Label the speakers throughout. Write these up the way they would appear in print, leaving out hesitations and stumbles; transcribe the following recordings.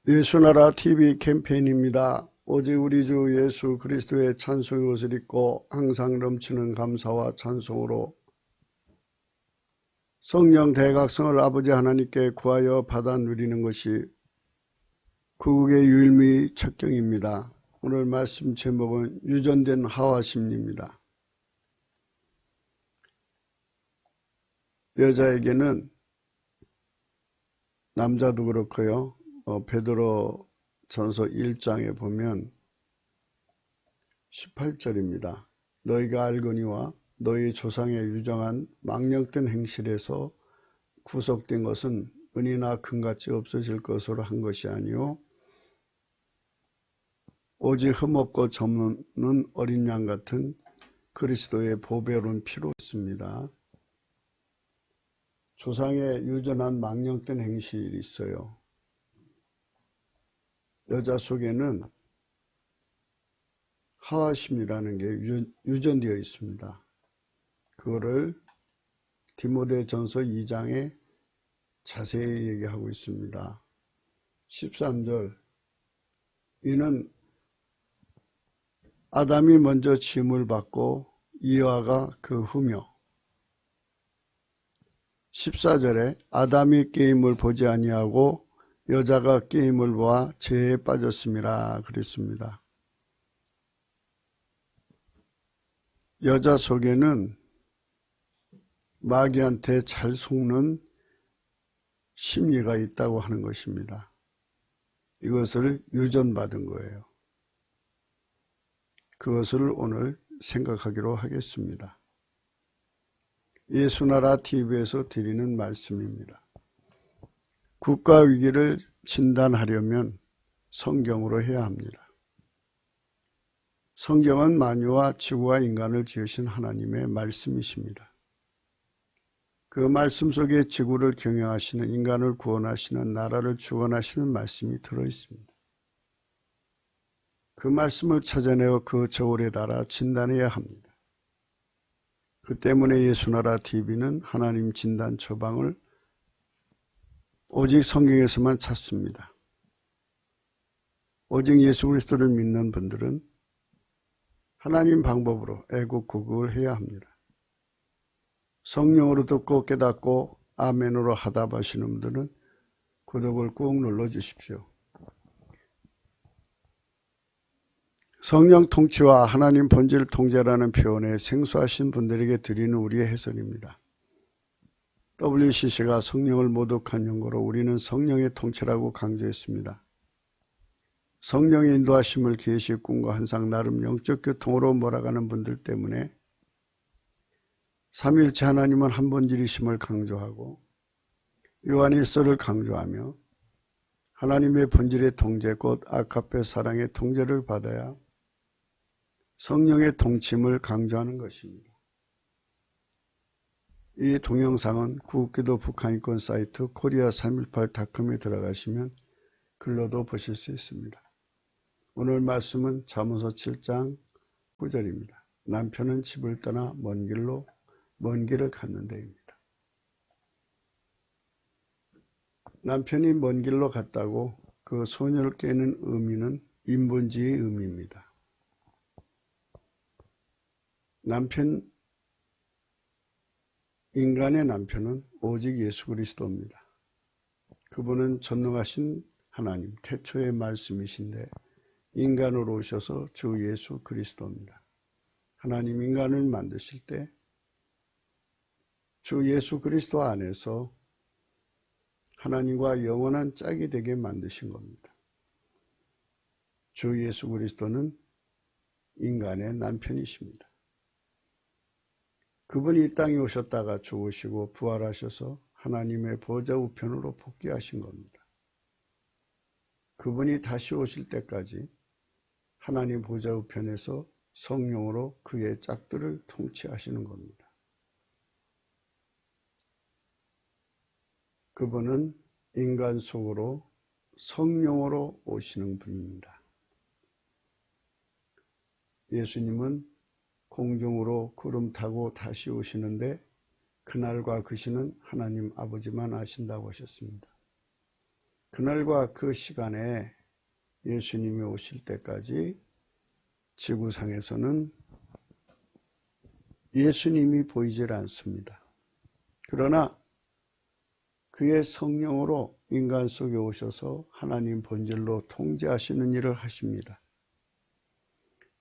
Speaker 1: 예수나라 TV 캠페인입니다. 오직 우리 주 예수 그리스도의 찬송의 옷을 입고 항상 넘치는 감사와 찬송으로 성령 대각성을 아버지 하나님께 구하여 받아 누리는 것이 구국의 유일무이 척경입니다. 오늘 말씀 제목은 유전된 하와 심리입니다. 여자에게는 남자도 그렇고요. 베드로 전서 1장에 보면 18절입니다. 너희가 알거니와 너희 조상의 유정한 망령된 행실에서 구속된 것은 은이나 금같이 없어질 것으로 한 것이 아니요 오직 흠없고 점없는 어린 양 같은 그리스도의 보배로운 피로 있습니다. 조상의 유전한 망령된 행실이 있어요. 여자 속에는 하와심이라는 게 유전되어 있습니다. 그거를 디모데전서 2장에 자세히 얘기하고 있습니다. 13절 이는 아담이 먼저 지음을 받고 이와가 그 후며 14절에 아담이 깨임을 보지 아니하고 여자가 깨임을 보아 죄에 빠졌음이라 그랬습니다. 여자 속에는 마귀한테 잘 속는 심리가 있다고 하는 것입니다. 이것을 유전받은 거예요. 그것을 오늘 생각하기로 하겠습니다. 예수나라 TV에서 드리는 말씀입니다. 국가위기를 진단하려면 성경으로 해야 합니다. 성경은 만유와 지구와 인간을 지으신 하나님의 말씀이십니다. 그 말씀 속에 지구를 경영하시는, 인간을 구원하시는, 나라를 주관하시는 말씀이 들어있습니다. 그 말씀을 찾아내어 그 저울에 달아 진단해야 합니다. 그 때문에 예수나라 TV는 하나님 진단 처방을 오직 성경에서만 찾습니다. 오직 예수 그리스도를 믿는 분들은 하나님 방법으로 애국구국을 해야 합니다. 성령으로 듣고 깨닫고 아멘으로 하답하시는 분들은 구독을 꾹 눌러주십시오. 성령 통치와 하나님 본질 통제라는 표현에 생소하신 분들에게 드리는 우리의 해설입니다. WCC가 성령을 모독한 용어로 우리는 성령의 통치라고 강조했습니다. 성령의 인도하심을 계시, 꿈과 환상, 나름 영적 교통으로 몰아가는 분들 때문에 삼위일체 하나님은 한 본질이심을 강조하고 요한일서를 강조하며 하나님의 본질의 통제 곧 아카페 사랑의 통제를 받아야 성령의 통치임을 강조하는 것입니다. 이 동영상은 구국기도 북한인권 사이트 korea318.com에 들어가시면 글로도 보실 수 있습니다. 오늘 말씀은 잠언서 7장 9절입니다. 남편은 집을 떠나 먼 길을 갔는 데입니다. 남편이 먼 길로 갔다고 그 소녀를 깨는 의미는 인본주의의 의미입니다. 인간의 남편은 오직 예수 그리스도입니다. 그분은 전능하신 하나님, 태초의 말씀이신데 인간으로 오셔서 주 예수 그리스도입니다. 하나님 인간을 만드실 때 주 예수 그리스도 안에서 하나님과 영원한 짝이 되게 만드신 겁니다. 주 예수 그리스도는 인간의 남편이십니다. 그분이 이 땅에 오셨다가 죽으시고 부활하셔서 하나님의 보좌 우편으로 복귀하신 겁니다. 그분이 다시 오실 때까지 하나님 보좌 우편에서 성령으로 그의 짝들을 통치하시는 겁니다. 그분은 인간 속으로 성령으로 오시는 분입니다. 예수님은 공중으로 구름 타고 다시 오시는데 그날과 그 시는 하나님 아버지만 아신다고 하셨습니다. 그날과 그 시간에 예수님이 오실 때까지 지구상에서는 예수님이 보이질 않습니다. 그러나 그의 성령으로 인간 속에 오셔서 하나님 본질로 통제하시는 일을 하십니다.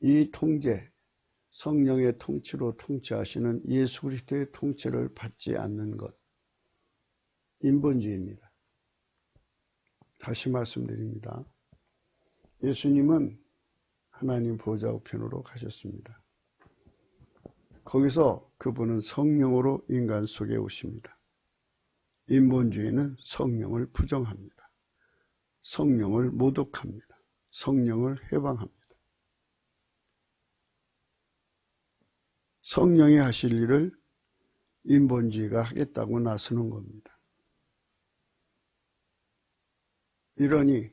Speaker 1: 이 통제, 성령의 통치로 통치하시는 예수 그리스도의 통치를 받지 않는 것, 인본주의입니다. 다시 말씀드립니다. 예수님은 하나님 보좌 우편으로 가셨습니다. 거기서 그분은 성령으로 인간 속에 오십니다. 인본주의는 성령을 부정합니다. 성령을 모독합니다. 성령을 해방합니다. 성령이 하실 일을 인본주의가 하겠다고 나서는 겁니다. 이러니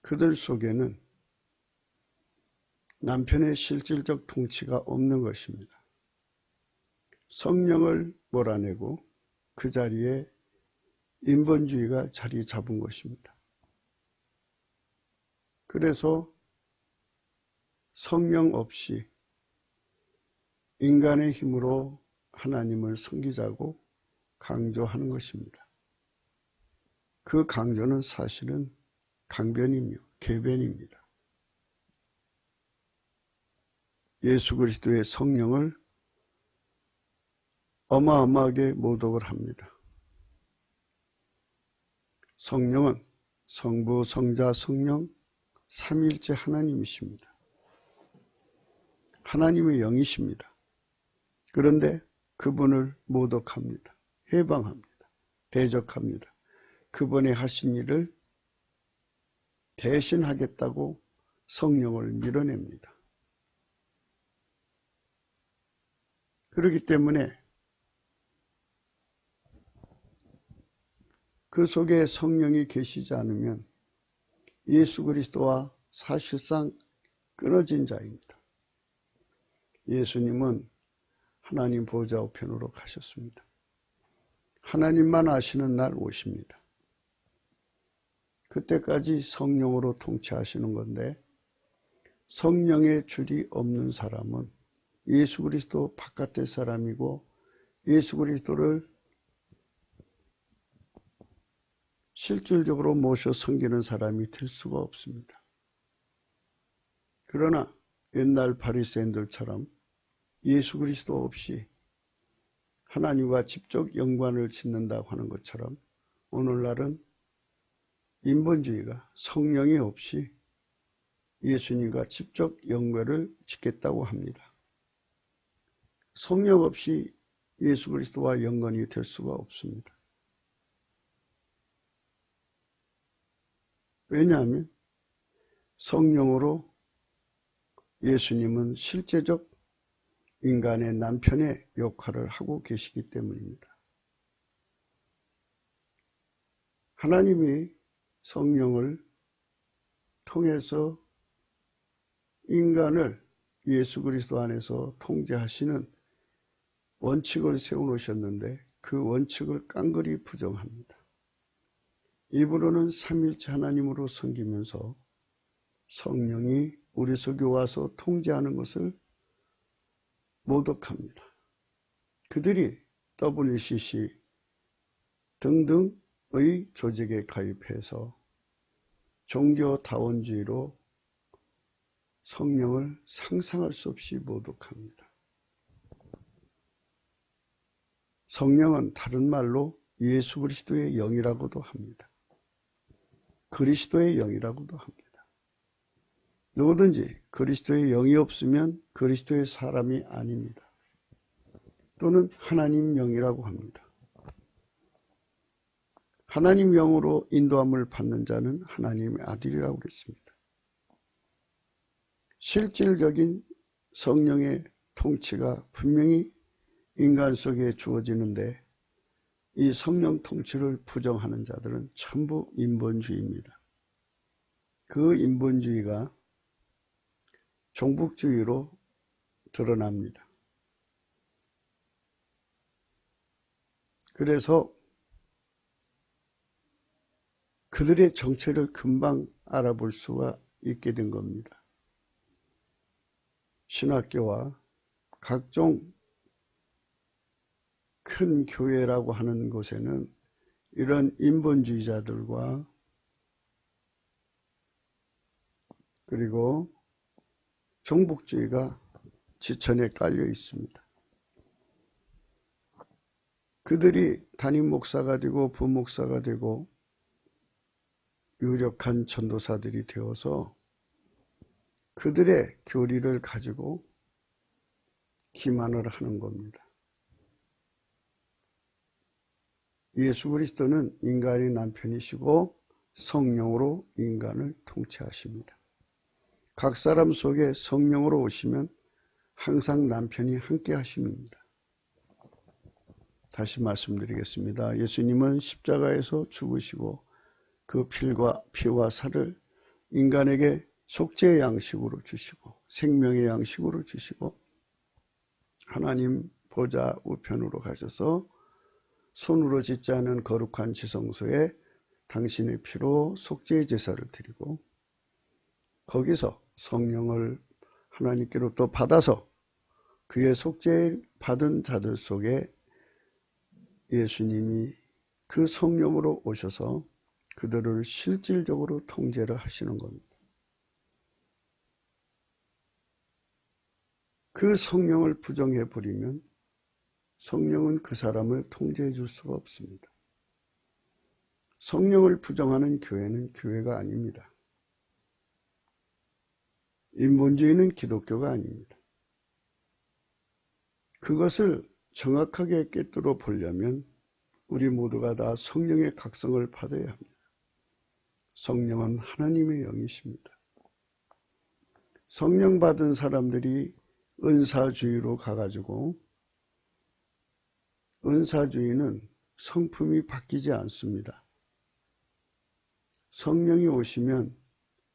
Speaker 1: 그들 속에는 남편의 실질적 통치가 없는 것입니다. 성령을 몰아내고 그 자리에 인본주의가 자리 잡은 것입니다. 그래서 성령 없이 인간의 힘으로 하나님을 섬기자고 강조하는 것입니다. 그 강조는 사실은 강변이며 궤변입니다. 예수 그리스도의 성령을 어마어마하게 모독을 합니다. 성령은 성부, 성자, 성령 삼위일체 하나님이십니다. 하나님의 영이십니다. 그런데 그분을 모독합니다. 해방합니다. 대적합니다. 그분의 하신 일을 대신하겠다고 성령을 밀어냅니다. 그렇기 때문에 그 속에 성령이 계시지 않으면 예수 그리스도와 사실상 끊어진 자입니다. 예수님은 하나님 보좌 우편으로 가셨습니다. 하나님만 아시는 날 오십니다. 그때까지 성령으로 통치하시는 건데 성령의 줄이 없는 사람은 예수 그리스도 바깥의 사람이고 예수 그리스도를 실질적으로 모셔 섬기는 사람이 될 수가 없습니다. 그러나 옛날 바리새인들처럼 예수 그리스도 없이 하나님과 직접 연관을 짓는다고 하는 것처럼 오늘날은 인본주의가 성령이 없이 예수님과 직접 연관을 짓겠다고 합니다. 성령 없이 예수 그리스도와 연관이 될 수가 없습니다. 왜냐하면 성령으로 예수님은 실제적 인간의 남편의 역할을 하고 계시기 때문입니다. 하나님이 성령을 통해서 인간을 예수 그리스도 안에서 통제하시는 원칙을 세워놓으셨는데 그 원칙을 깡그리 부정합니다. 입으로는 삼위일체 하나님으로 섬기면서 성령이 우리 속에 와서 통제하는 것을 모독합니다. 그들이 WCC 등등의 조직에 가입해서 종교다원주의로 성령을 상상할 수 없이 모독합니다. 성령은 다른 말로 예수 그리스도의 영이라고도 합니다. 그리스도의 영이라고도 합니다. 누구든지 그리스도의 영이 없으면 그리스도의 사람이 아닙니다. 또는 하나님 영이라고 합니다. 하나님 영으로 인도함을 받는 자는 하나님의 아들이라고 그랬습니다. 실질적인 성령의 통치가 분명히 인간 속에 주어지는데 이 성령 통치를 부정하는 자들은 전부 인본주의입니다. 그 인본주의가 종북주의로 드러납니다. 그래서 그들의 정체를 금방 알아볼 수가 있게 된 겁니다. 신학교와 각종 큰 교회라고 하는 곳에는 이런 인본주의자들과 그리고 종북주의가 지천에 깔려 있습니다. 그들이 담임 목사가 되고 부목사가 되고 유력한 전도사들이 되어서 그들의 교리를 가지고 기만을 하는 겁니다. 예수 그리스도는 인간의 남편이시고 성령으로 인간을 통치하십니다. 각 사람 속에 성령으로 오시면 항상 남편이 함께 하심입니다. 다시 말씀드리겠습니다. 예수님은 십자가에서 죽으시고 그 피와 살을 인간에게 속죄의 양식으로 주시고 생명의 양식으로 주시고 하나님 보좌 우편으로 가셔서 손으로 짓지 않은 거룩한 지성소에 당신의 피로 속죄의 제사를 드리고 거기서 성령을 하나님께로 또 받아서 그의 속죄 받은 자들 속에 예수님이 그 성령으로 오셔서 그들을 실질적으로 통제를 하시는 겁니다. 그 성령을 부정해버리면 성령은 그 사람을 통제해 줄 수가 없습니다. 성령을 부정하는 교회는 교회가 아닙니다. 인본주의는 기독교가 아닙니다. 그것을 정확하게 꿰뚫어 보려면 우리 모두가 다 성령의 각성을 받아야 합니다. 성령은 하나님의 영이십니다. 성령 받은 사람들이 은사주의로 가가지고 은사주의는 성품이 바뀌지 않습니다. 성령이 오시면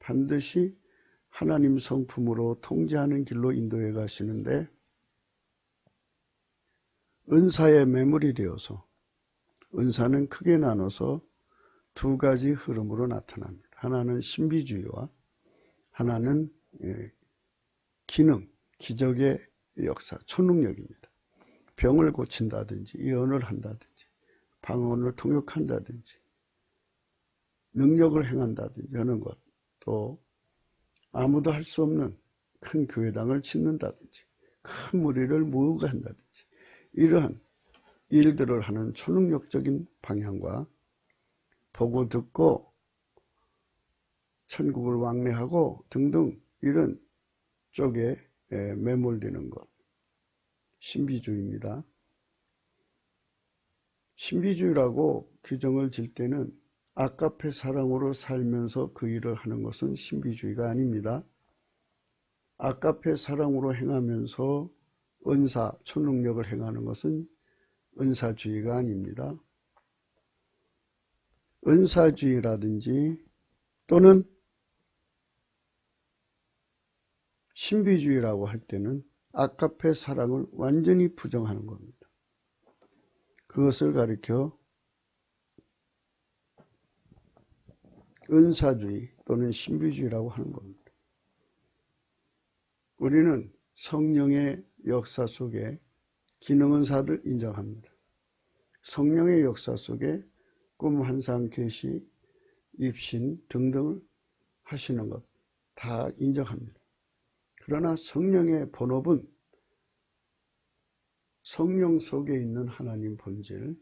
Speaker 1: 반드시 하나님 성품으로 통제하는 길로 인도해 가시는데 은사에 매몰이 되어서 은사는 크게 나눠서 두 가지 흐름으로 나타납니다. 하나는 신비주의와 하나는 기능, 기적의 역사, 초능력입니다. 병을 고친다든지 예언을 한다든지 방언을 통역한다든지 능력을 행한다든지 하는 것, 또 아무도 할 수 없는 큰 교회당을 짓는다든지 큰 무리를 모으게 한다든지 이러한 일들을 하는 초능력적인 방향과 보고 듣고 천국을 왕래하고 등등 이런 쪽에 매몰되는 것, 신비주의입니다. 신비주의라고 규정을 질 때는 아까페 사랑으로 살면서 그 일을 하는 것은 신비주의가 아닙니다. 아까페 사랑으로 행하면서 은사, 초능력을 행하는 것은 은사주의가 아닙니다. 은사주의라든지 또는 신비주의라고 할 때는 아까페 사랑을 완전히 부정하는 겁니다. 그것을 가리켜 은사주의 또는 신비주의라고 하는 겁니다. 우리는 성령의 역사 속에 기능은사를 인정합니다. 성령의 역사 속에 꿈, 환상, 계시, 입신 등등을 하시는 것 다 인정합니다. 그러나 성령의 본업은 성령 속에 있는 하나님 본질,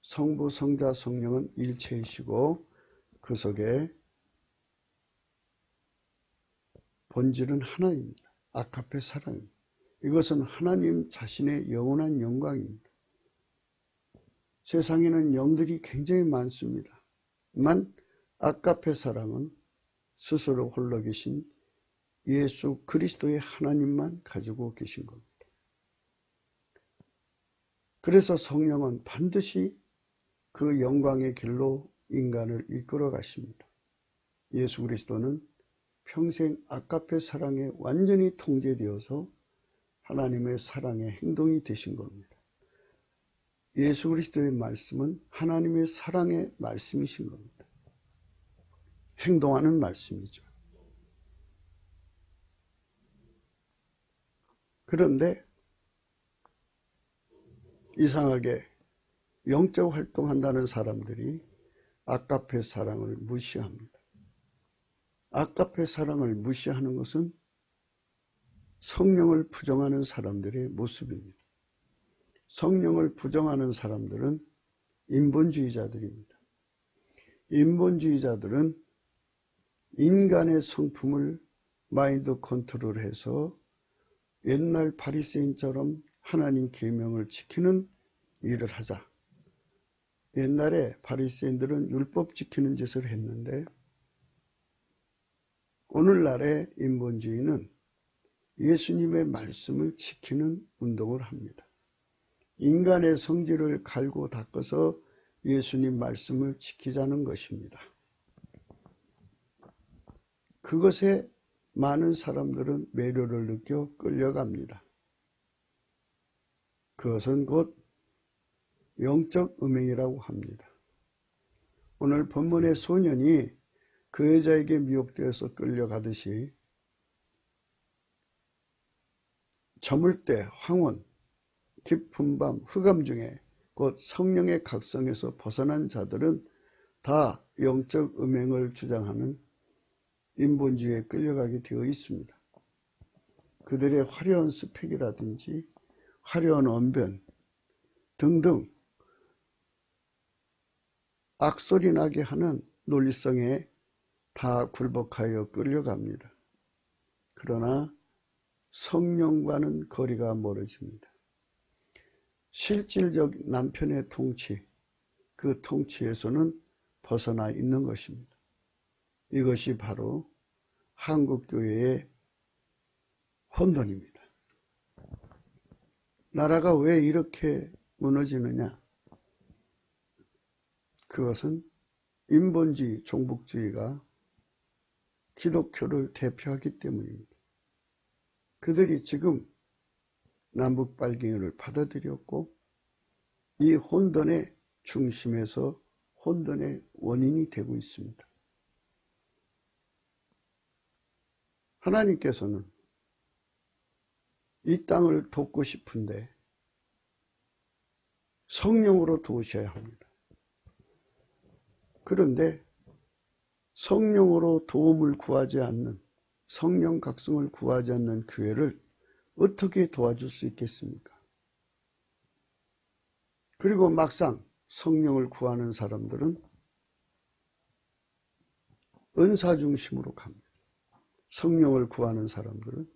Speaker 1: 성부, 성자, 성령은 일체이시고 그 속에 본질은 하나입니다. 아카페 사랑입니다. 이것은 하나님 자신의 영원한 영광입니다. 세상에는 영들이 굉장히 많습니다. 만 아카페 사랑은 스스로 홀로 계신 예수 그리스도의 하나님만 가지고 계신 겁니다. 그래서 성령은 반드시 그 영광의 길로 인간을 이끌어 가십니다. 예수 그리스도는 평생 아카페 사랑에 완전히 통제되어서 하나님의 사랑의 행동이 되신 겁니다. 예수 그리스도의 말씀은 하나님의 사랑의 말씀이신 겁니다. 행동하는 말씀이죠. 그런데 이상하게 영적 활동한다는 사람들이 아가페 사랑을 무시합니다. 아가페 사랑을 무시하는 것은 성령을 부정하는 사람들의 모습입니다. 성령을 부정하는 사람들은 인본주의자들입니다. 인본주의자들은 인간의 성품을 마인드 컨트롤해서 옛날 바리새인처럼 하나님 계명을 지키는 일을 하자. 옛날에 바리새인들은 율법 지키는 짓을 했는데 오늘날의 인본주의는 예수님의 말씀을 지키는 운동을 합니다. 인간의 성질을 갈고 닦아서 예수님 말씀을 지키자는 것입니다. 그것에 많은 사람들은 매료를 느껴 끌려갑니다. 그것은 곧 영적 음행이라고 합니다. 오늘 본문의 소년이 그 여자에게 미혹되어서 끌려가듯이 저물 때 황혼, 깊은 밤, 흑암 중에 곧 성령의 각성에서 벗어난 자들은 다 영적 음행을 주장하는 인본주의에 끌려가게 되어 있습니다. 그들의 화려한 스펙이라든지 화려한 언변 등등 악소리 나게 하는 논리성에 다 굴복하여 끌려갑니다. 그러나 성령과는 거리가 멀어집니다. 실질적 남편의 통치, 그 통치에서는 벗어나 있는 것입니다. 이것이 바로 한국교회의 혼돈입니다. 나라가 왜 이렇게 무너지느냐? 그것은 인본주의, 종북주의가 기독교를 대표하기 때문입니다. 그들이 지금 남북 발갱을 받아들였고 이 혼돈의 중심에서 혼돈의 원인이 되고 있습니다. 하나님께서는 이 땅을 돕고 싶은데 성령으로 도우셔야 합니다. 그런데 성령으로 도움을 구하지 않는, 성령 각성을 구하지 않는 교회를 어떻게 도와줄 수 있겠습니까? 그리고 막상 성령을 구하는 사람들은 은사 중심으로 갑니다. 성령을 구하는 사람들은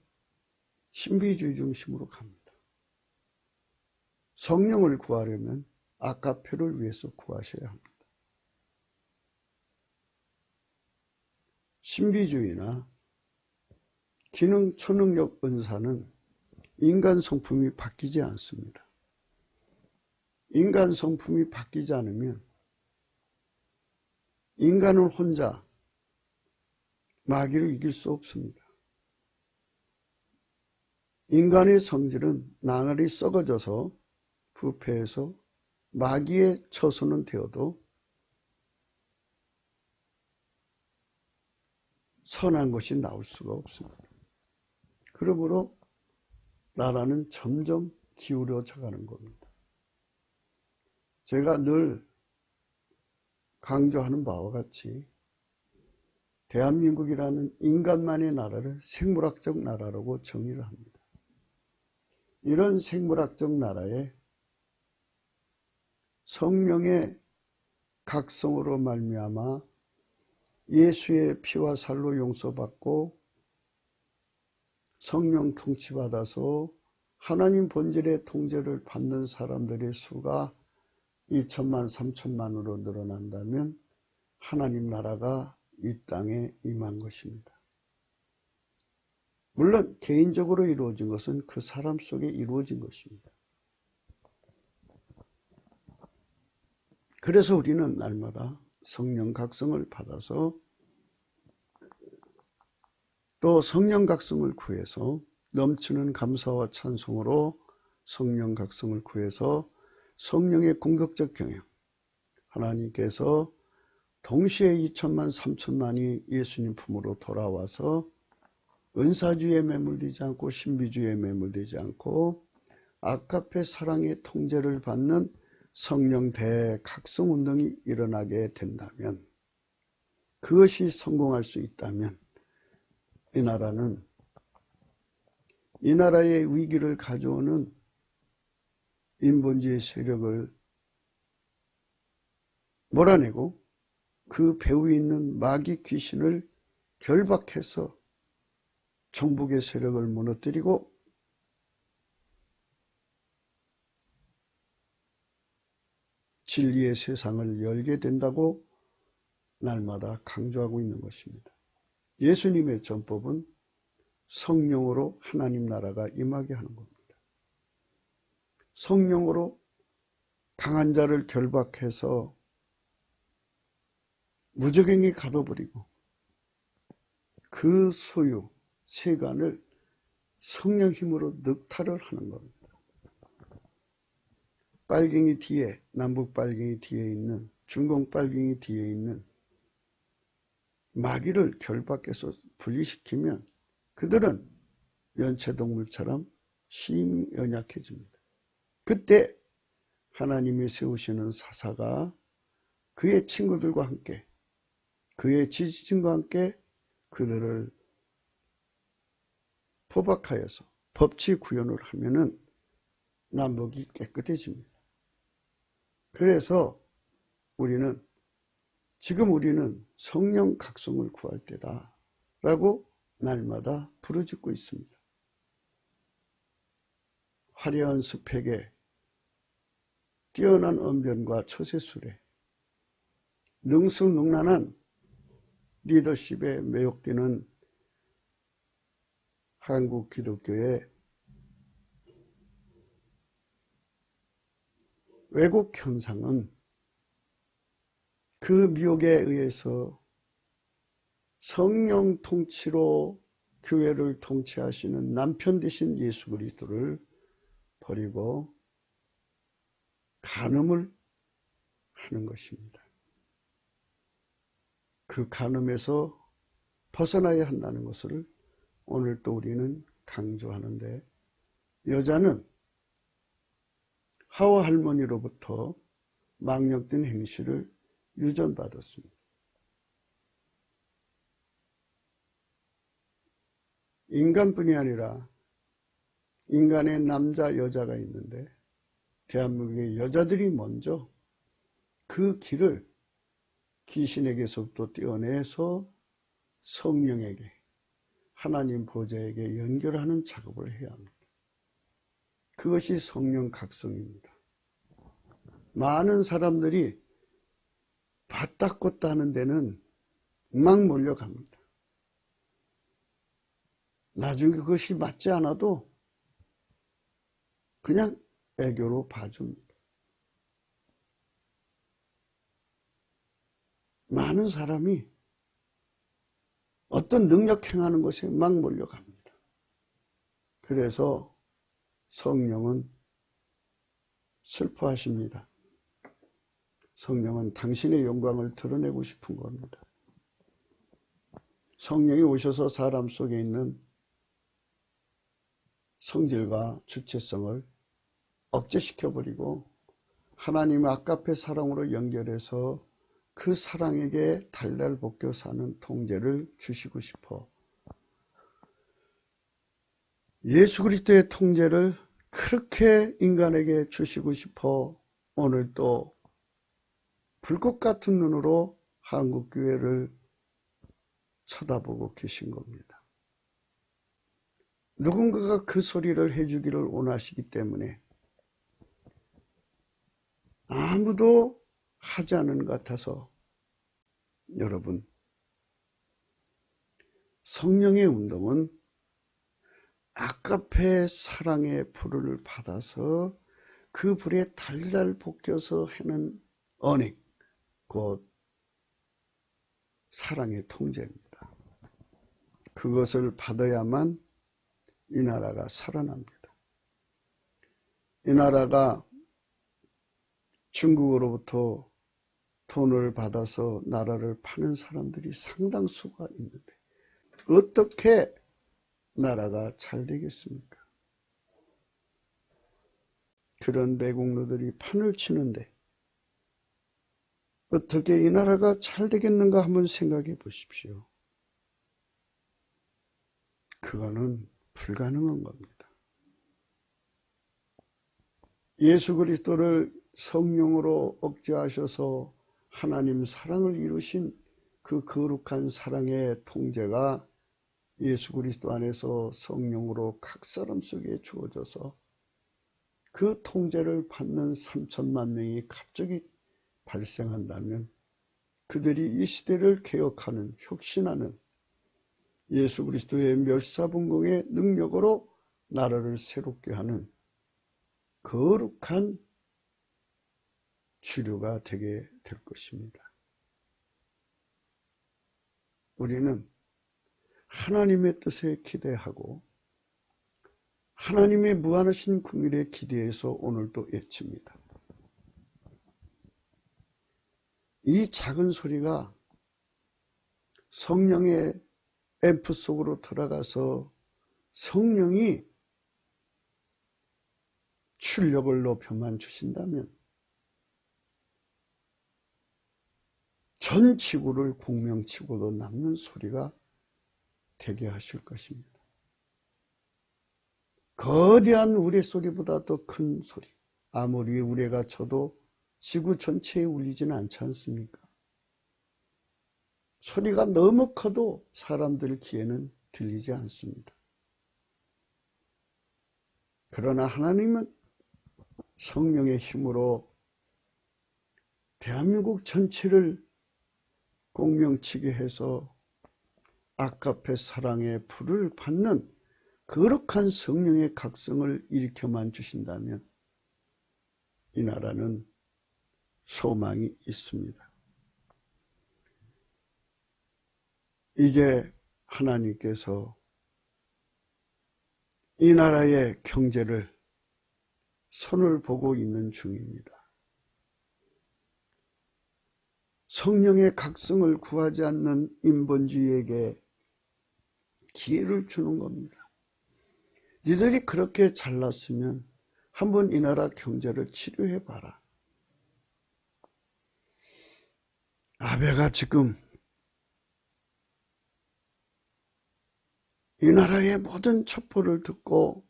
Speaker 1: 신비주의 중심으로 갑니다. 성령을 구하려면 아가페를 위해서 구하셔야 합니다. 신비주의나 기능 초능력 은사는 인간 성품이 바뀌지 않습니다. 인간 성품이 바뀌지 않으면 인간은 혼자 마귀를 이길 수 없습니다. 인간의 성질은 나날이 썩어져서 부패해서 마귀의 처소는 되어도 선한 것이 나올 수가 없습니다. 그러므로 나라는 점점 기울어져 가는 겁니다. 제가 늘 강조하는 바와 같이 대한민국이라는 인간만의 나라를 생물학적 나라라고 정의를 합니다. 이런 생물학적 나라에 성령의 각성으로 말미암아 예수의 피와 살로 용서받고 성령 통치받아서 하나님 본질의 통제를 받는 사람들의 수가 2천만, 3천만으로 늘어난다면 하나님 나라가 이 땅에 임한 것입니다. 물론 개인적으로 이루어진 것은 그 사람 속에 이루어진 것입니다. 그래서 우리는 날마다 성령 각성을 받아서 또 성령 각성을 구해서 넘치는 감사와 찬송으로 성령 각성을 구해서 성령의 공격적 경영, 하나님께서 동시에 2천만 3천만이 예수님 품으로 돌아와서 은사주의에 매몰되지 않고 신비주의에 매몰되지 않고 아가페 사랑의 통제를 받는 성령 대각성운동이 일어나게 된다면, 그것이 성공할 수 있다면 이 나라는, 이 나라의 위기를 가져오는 인본주의 세력을 몰아내고 그 배후에 있는 마귀 귀신을 결박해서 종북의 세력을 무너뜨리고 진리의 세상을 열게 된다고 날마다 강조하고 있는 것입니다. 예수님의 전법은 성령으로 하나님 나라가 임하게 하는 겁니다. 성령으로 강한 자를 결박해서 무적행에 가둬버리고 그 소유, 세간을 성령 힘으로 늑탈을 하는 겁니다. 빨갱이 뒤에, 남북 빨갱이 뒤에 있는, 중공 빨갱이 뒤에 있는 마귀를 결박해서 분리시키면 그들은 연체동물처럼 심히 연약해집니다. 그때 하나님이 세우시는 사사가 그의 친구들과 함께, 그의 지지층과 함께 그들을 포박하여서 법치 구현을 하면은 남북이 깨끗해집니다. 그래서 지금 우리는 성령 각성을 구할 때다 라고 날마다 부르짖고 있습니다. 화려한 스펙에 뛰어난 언변과 처세술에 능수능란한 리더십에 매혹되는 한국 기독교의 왜곡 현상은 그 미혹에 의해서 성령 통치로 교회를 통치하시는 남편 되신 예수 그리스도를 버리고 간음을 하는 것입니다. 그 간음에서 벗어나야 한다는 것을 오늘 또 우리는 강조하는데, 여자는 하와 할머니로부터 망령된 행실을 유전받았습니다. 인간뿐이 아니라 인간의 남자, 여자가 있는데 대한민국의 여자들이 먼저 그 길을 귀신에게서부터 떼어내서 성령에게, 하나님 보좌에게 연결하는 작업을 해야 합니다. 그것이 성령 각성입니다. 많은 사람들이 봤다 껐다 하는 데는 막 몰려갑니다. 나중에 그것이 맞지 않아도 그냥 애교로 봐줍니다. 많은 사람이 어떤 능력 행하는 것에 막 몰려갑니다. 그래서 성령은 슬퍼하십니다. 성령은 당신의 영광을 드러내고 싶은 겁니다. 성령이 오셔서 사람 속에 있는 성질과 주체성을 억제시켜버리고 하나님의 아가페 사랑으로 연결해서 그 사랑에게 달달 볶여 사는 통제를 주시고 싶어 예수 그리스도의 통제를 그렇게 인간에게 주시고 싶어 오늘 또 불꽃 같은 눈으로 한국교회를 쳐다보고 계신 겁니다. 누군가가 그 소리를 해주기를 원하시기 때문에 아무도 하지 않는 것 같아서 여러분, 성령의 운동은 아가페 사랑의 불을 받아서 그 불에 달달 볶여서 하는 언행, 곧 사랑의 통제입니다. 그것을 받아야만 이 나라가 살아납니다. 이 나라가 중국으로부터 돈을 받아서 나라를 파는 사람들이 상당수가 있는데 어떻게 나라가 잘 되겠습니까? 그런 매국노들이 판을 치는데 어떻게 이 나라가 잘 되겠는가 한번 생각해 보십시오. 그거는 불가능한 겁니다. 예수 그리스도를 성령으로 억제하셔서 하나님 사랑을 이루신 그 거룩한 사랑의 통제가 예수 그리스도 안에서 성령으로 각 사람 속에 주어져서 그 통제를 받는 3천만 명이 갑자기 발생한다면 그들이 이 시대를 개혁하는, 혁신하는 예수 그리스도의 멸사분공의 능력으로 나라를 새롭게 하는 거룩한 주류가 되게 될 것입니다. 우리는 하나님의 뜻에 기대하고 하나님의 무한하신 긍휼에 기대해서 오늘도 외칩니다. 이 작은 소리가 성령의 앰프 속으로 들어가서 성령이 출력을 높여만 주신다면 전 지구를 공명치고도 남는 소리가 되게 하실 것입니다. 거대한 우레소리보다 더 큰 소리, 아무리 우레가 쳐도 지구 전체에 울리지는 않지 않습니까? 소리가 너무 커도 사람들 귀에는 들리지 않습니다. 그러나 하나님은 성령의 힘으로 대한민국 전체를 공명치게 해서 아까페 사랑의 불을 받는 거룩한 성령의 각성을 일으켜만 주신다면 이 나라는 소망이 있습니다. 이제 하나님께서 이 나라의 경제를 손을 보고 있는 중입니다. 성령의 각성을 구하지 않는 인본주의에게 기회를 주는 겁니다. 니들이 그렇게 잘났으면 한번 이 나라 경제를 치료해봐라. 아베가 지금 이 나라의 모든 첩보를 듣고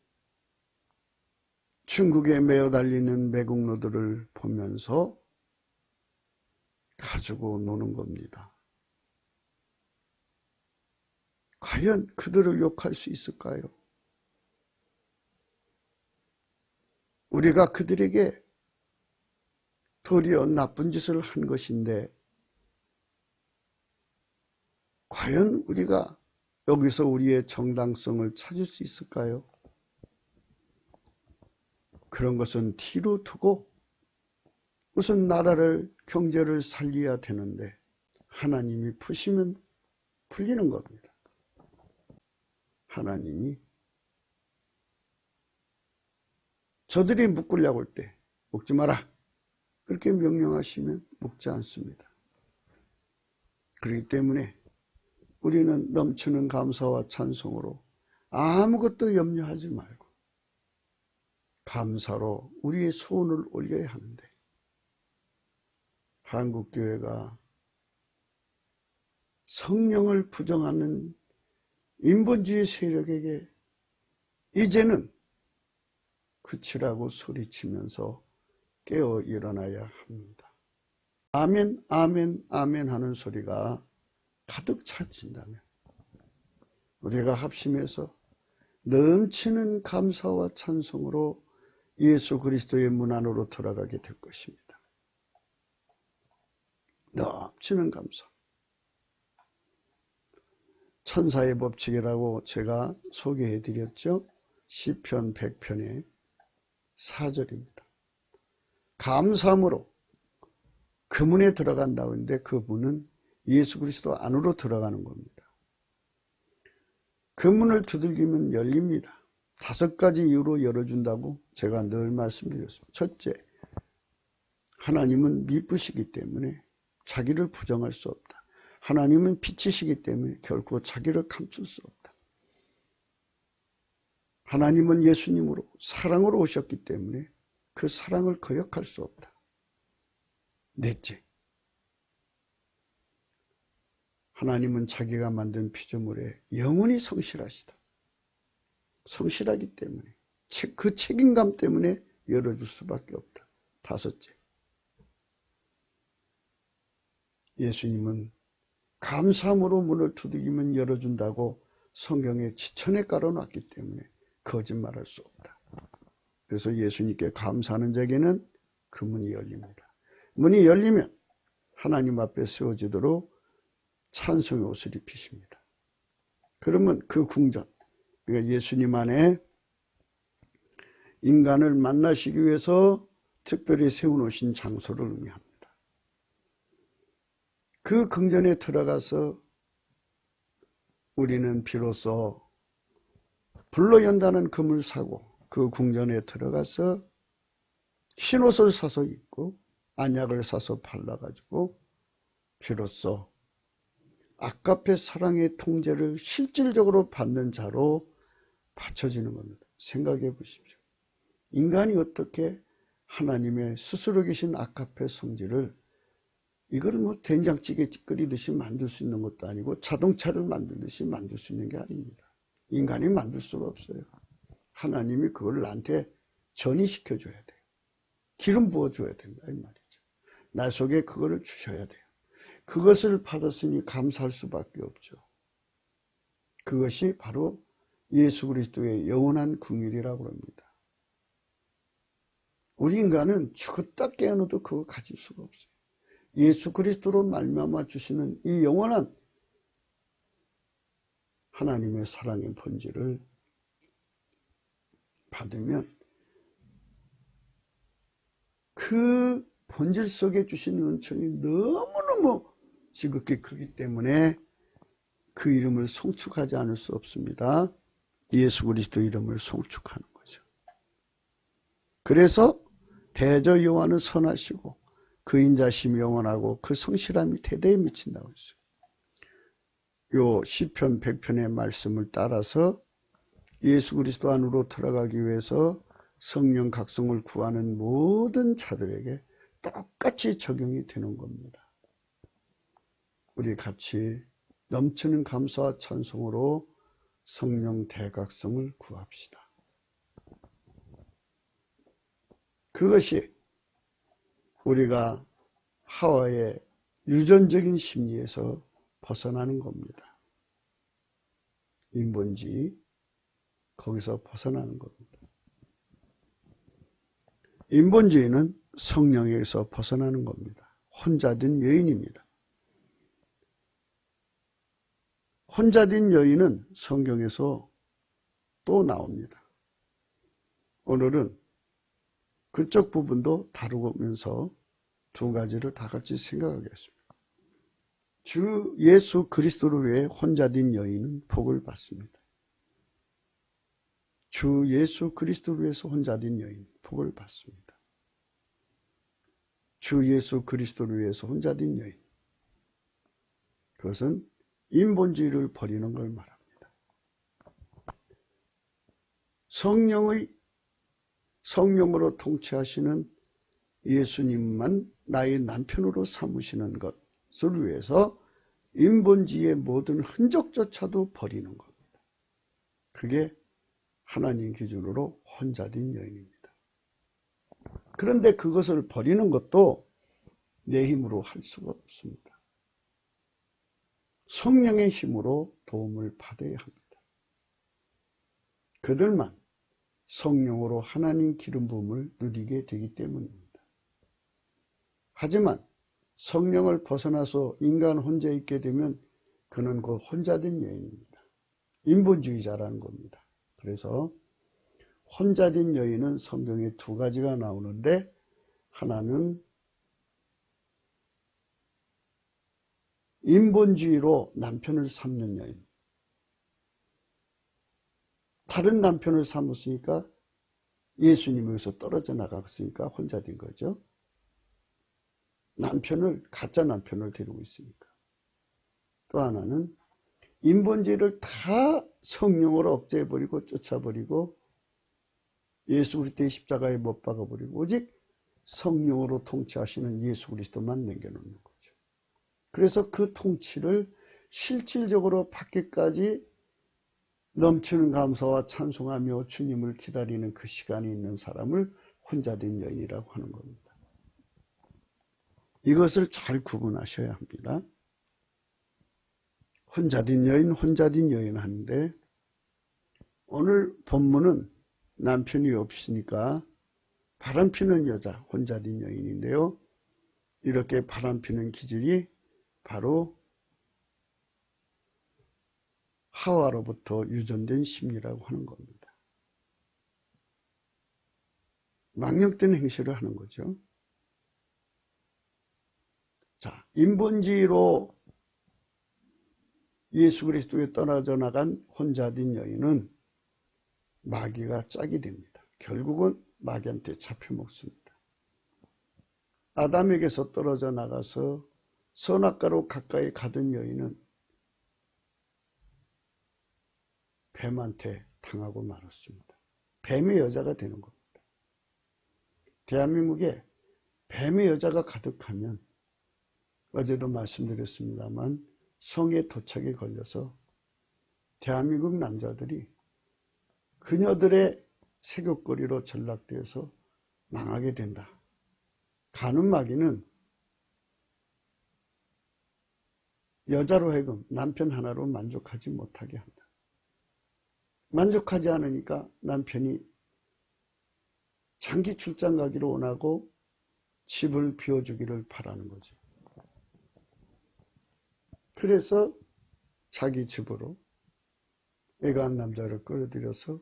Speaker 1: 중국에 매어 달리는 매국노들을 보면서 가지고 노는 겁니다. 과연 그들을 욕할 수 있을까요? 우리가 그들에게 도리어 나쁜 짓을 한 것인데 과연 우리가 여기서 우리의 정당성을 찾을 수 있을까요? 그런 것은 뒤로 두고 우선 나라를, 경제를 살려야 되는데 하나님이 푸시면 풀리는 겁니다. 하나님이 저들이 묶으려고 할 때 묶지 마라 그렇게 명령하시면 묶지 않습니다. 그렇기 때문에 우리는 넘치는 감사와 찬송으로 아무것도 염려하지 말고 감사로 우리의 소원을 올려야 하는데 한국교회가 성령을 부정하는 인본주의 세력에게 이제는 그치라고 소리치면서 깨어 일어나야 합니다. 아멘, 아멘, 아멘 하는 소리가 가득 차진다면 우리가 합심해서 넘치는 감사와 찬송으로 예수 그리스도의 문 안으로 들어가게 될 것입니다. 넘치는 감사. 천사의 법칙이라고 제가 소개해드렸죠. 시편 100편의 4절입니다. 감사함으로 그 문에 들어간다고 했는데 그 문은 예수 그리스도 안으로 들어가는 겁니다. 그 문을 두들기면 열립니다. 5가지 이유로 열어준다고 제가 늘 말씀드렸습니다. 첫째, 하나님은 미쁘시기 때문에 자기를 부정할 수 없다. 하나님은 빛이시기 때문에 결코 자기를 감출 수 없다. 하나님은 예수님으로 사랑으로 오셨기 때문에 그 사랑을 거역할 수 없다. 넷째, 하나님은 자기가 만든 피조물에 영원히 성실하시다. 성실하기 때문에 그 책임감 때문에 열어줄 수밖에 없다. 다섯째, 예수님은 감사함으로 문을 두드리면 열어준다고 성경에 지천에 깔아놨기 때문에 거짓말할 수 없다. 그래서 예수님께 감사하는 자에게는 그 문이 열립니다. 문이 열리면 하나님 앞에 세워지도록 찬송의 옷을 입히십니다. 그러면 그 궁전, 그러니까 예수님 안에 인간을 만나시기 위해서 특별히 세워놓으신 장소를 의미합니다. 그 궁전에 들어가서 우리는 비로소 불로 연다는 금을 사고 그 궁전에 들어가서 흰옷을 사서 입고 안약을 사서 발라가지고 비로소 아가페 사랑의 통제를 실질적으로 받는 자로 받쳐지는 겁니다. 생각해 보십시오. 인간이 어떻게 하나님의 스스로 계신 아가페 성질을 이걸 뭐 된장찌개 끓이듯이 만들 수 있는 것도 아니고 자동차를 만들듯이 만들 수 있는 게 아닙니다. 인간이 만들 수가 없어요. 하나님이 그걸 나한테 전이시켜줘야 돼요. 기름 부어줘야 된다 이 말이죠. 나 속에 그거를 주셔야 돼요. 그것을 받았으니 감사할 수밖에 없죠. 그것이 바로 예수 그리스도의 영원한 긍휼이라고 합니다. 우리 인간은 죽었다 깨어나도 그거 가질 수가 없어요. 예수 그리스도로 말미암아 주시는 이 영원한 하나님의 사랑의 본질을 받으면 그 본질 속에 주신 은총이 너무너무 지극히 크기 때문에 그 이름을 송축하지 않을 수 없습니다. 예수 그리스도 이름을 송축하는 거죠. 그래서 대저 여호와는 선하시고 그 인자심이 영원하고 그 성실함이 대대에 미친다고 했어요. 요 시편 100편의 말씀을 따라서 예수 그리스도 안으로 들어가기 위해서 성령 각성을 구하는 모든 자들에게 똑같이 적용이 되는 겁니다. 우리 같이 넘치는 감사와 찬송으로 성령 대각성을 구합시다. 그것이 우리가 하와의 유전적인 심리에서 벗어나는 겁니다. 인본주의, 거기서 벗어나는 겁니다. 인본주의는 성령에서 벗어나는 겁니다. 혼자된 여인입니다. 혼자된 여인은 성경에서 또 나옵니다. 오늘은 그쪽 부분도 다루면서 두 가지를 다 같이 생각하겠습니다. 주 예수 그리스도를 위해 혼자된 여인은 복을 받습니다. 주 예수 그리스도를 위해서 혼자된 여인 복을 받습니다. 주 예수 그리스도를 위해서 혼자된 여인, 그것은 인본주의를 버리는 걸 말합니다. 성령으로 통치하시는 예수님만 나의 남편으로 삼으시는 것을 위해서 인본주의의 모든 흔적조차도 버리는 겁니다. 그게 하나님 기준으로 혼자된 여인입니다. 그런데 그것을 버리는 것도 내 힘으로 할 수가 없습니다. 성령의 힘으로 도움을 받아야 합니다. 그들만 성령으로 하나님 기름 부음을 누리게 되기 때문입니다. 하지만 성령을 벗어나서 인간 혼자 있게 되면 그는 그 혼자된 여인입니다. 인본주의자라는 겁니다. 그래서 혼자된 여인은 성경에 두 가지가 나오는데, 하나는 인본주의로 남편을 삼는 여인, 다른 남편을 삼았으니까 예수님에게서 떨어져 나갔으니까 혼자된 거죠. 가짜 남편을 데리고 있으니까. 또 하나는 인본주의를 다 성령으로 억제해버리고 쫓아버리고 예수 그리스도의 십자가에 못 박아버리고 오직 성령으로 통치하시는 예수 그리스도만 남겨놓는 거죠. 그래서 그 통치를 실질적으로 받기까지 넘치는 감사와 찬송하며 주님을 기다리는 그 시간이 있는 사람을 혼자된 여인이라고 하는 겁니다. 이것을 잘 구분하셔야 합니다. 혼자된 여인 하는데 오늘 본문은 남편이 없으니까 바람피는 여자, 혼자된 여인인데요. 이렇게 바람피는 기질이 바로 하와로부터 유전된 심리라고 하는 겁니다. 망령된 행실을 하는 거죠. 자, 인본주의로 예수 그리스도에 떨어져 나간 혼자된 여인은 마귀가 짝이 됩니다. 결국은 마귀한테 잡혀 먹습니다. 아담에게서 떨어져 나가서 선악과로 가까이 가던 여인은 뱀한테 당하고 말았습니다. 뱀의 여자가 되는 겁니다. 대한민국에 뱀의 여자가 가득하면 어제도 말씀드렸습니다만 성의 도착에 걸려서 대한민국 남자들이 그녀들의 세귑거리로 전락되어서 망하게 된다. 가는 마귀는 여자로 하여금 남편 하나로 만족하지 못하게 한다. 만족하지 않으니까 남편이 장기 출장 가기를 원하고 집을 비워주기를 바라는 거죠. 그래서 자기 집으로 애가한 남자를 끌어들여서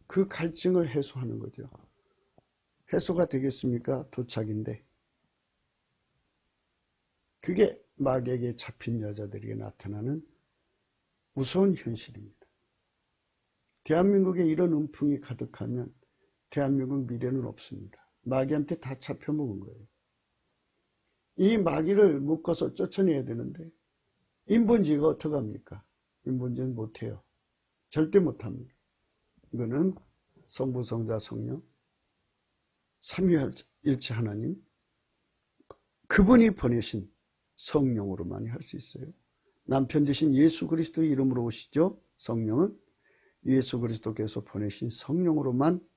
Speaker 1: 그 갈증을 해소하는 거죠. 해소가 되겠습니까? 도착인데. 그게 마귀에게 잡힌 여자들에게 나타나는 무서운 현실입니다. 대한민국에 이런 음풍이 가득하면 대한민국 미래는 없습니다. 마귀한테 다 잡혀먹은 거예요. 이 마귀를 묶어서 쫓아내야 되는데 인본주의가 어떡합니까? 인본주의는 못해요. 절대 못합니다. 이거는 성부, 성자, 성령, 삼위일체 하나님, 그분이 보내신 성령으로만이 할 수 있어요. 남편 되신 예수 그리스도의 이름으로 오시죠. 성령은 예수 그리스도께서 보내신 성령으로만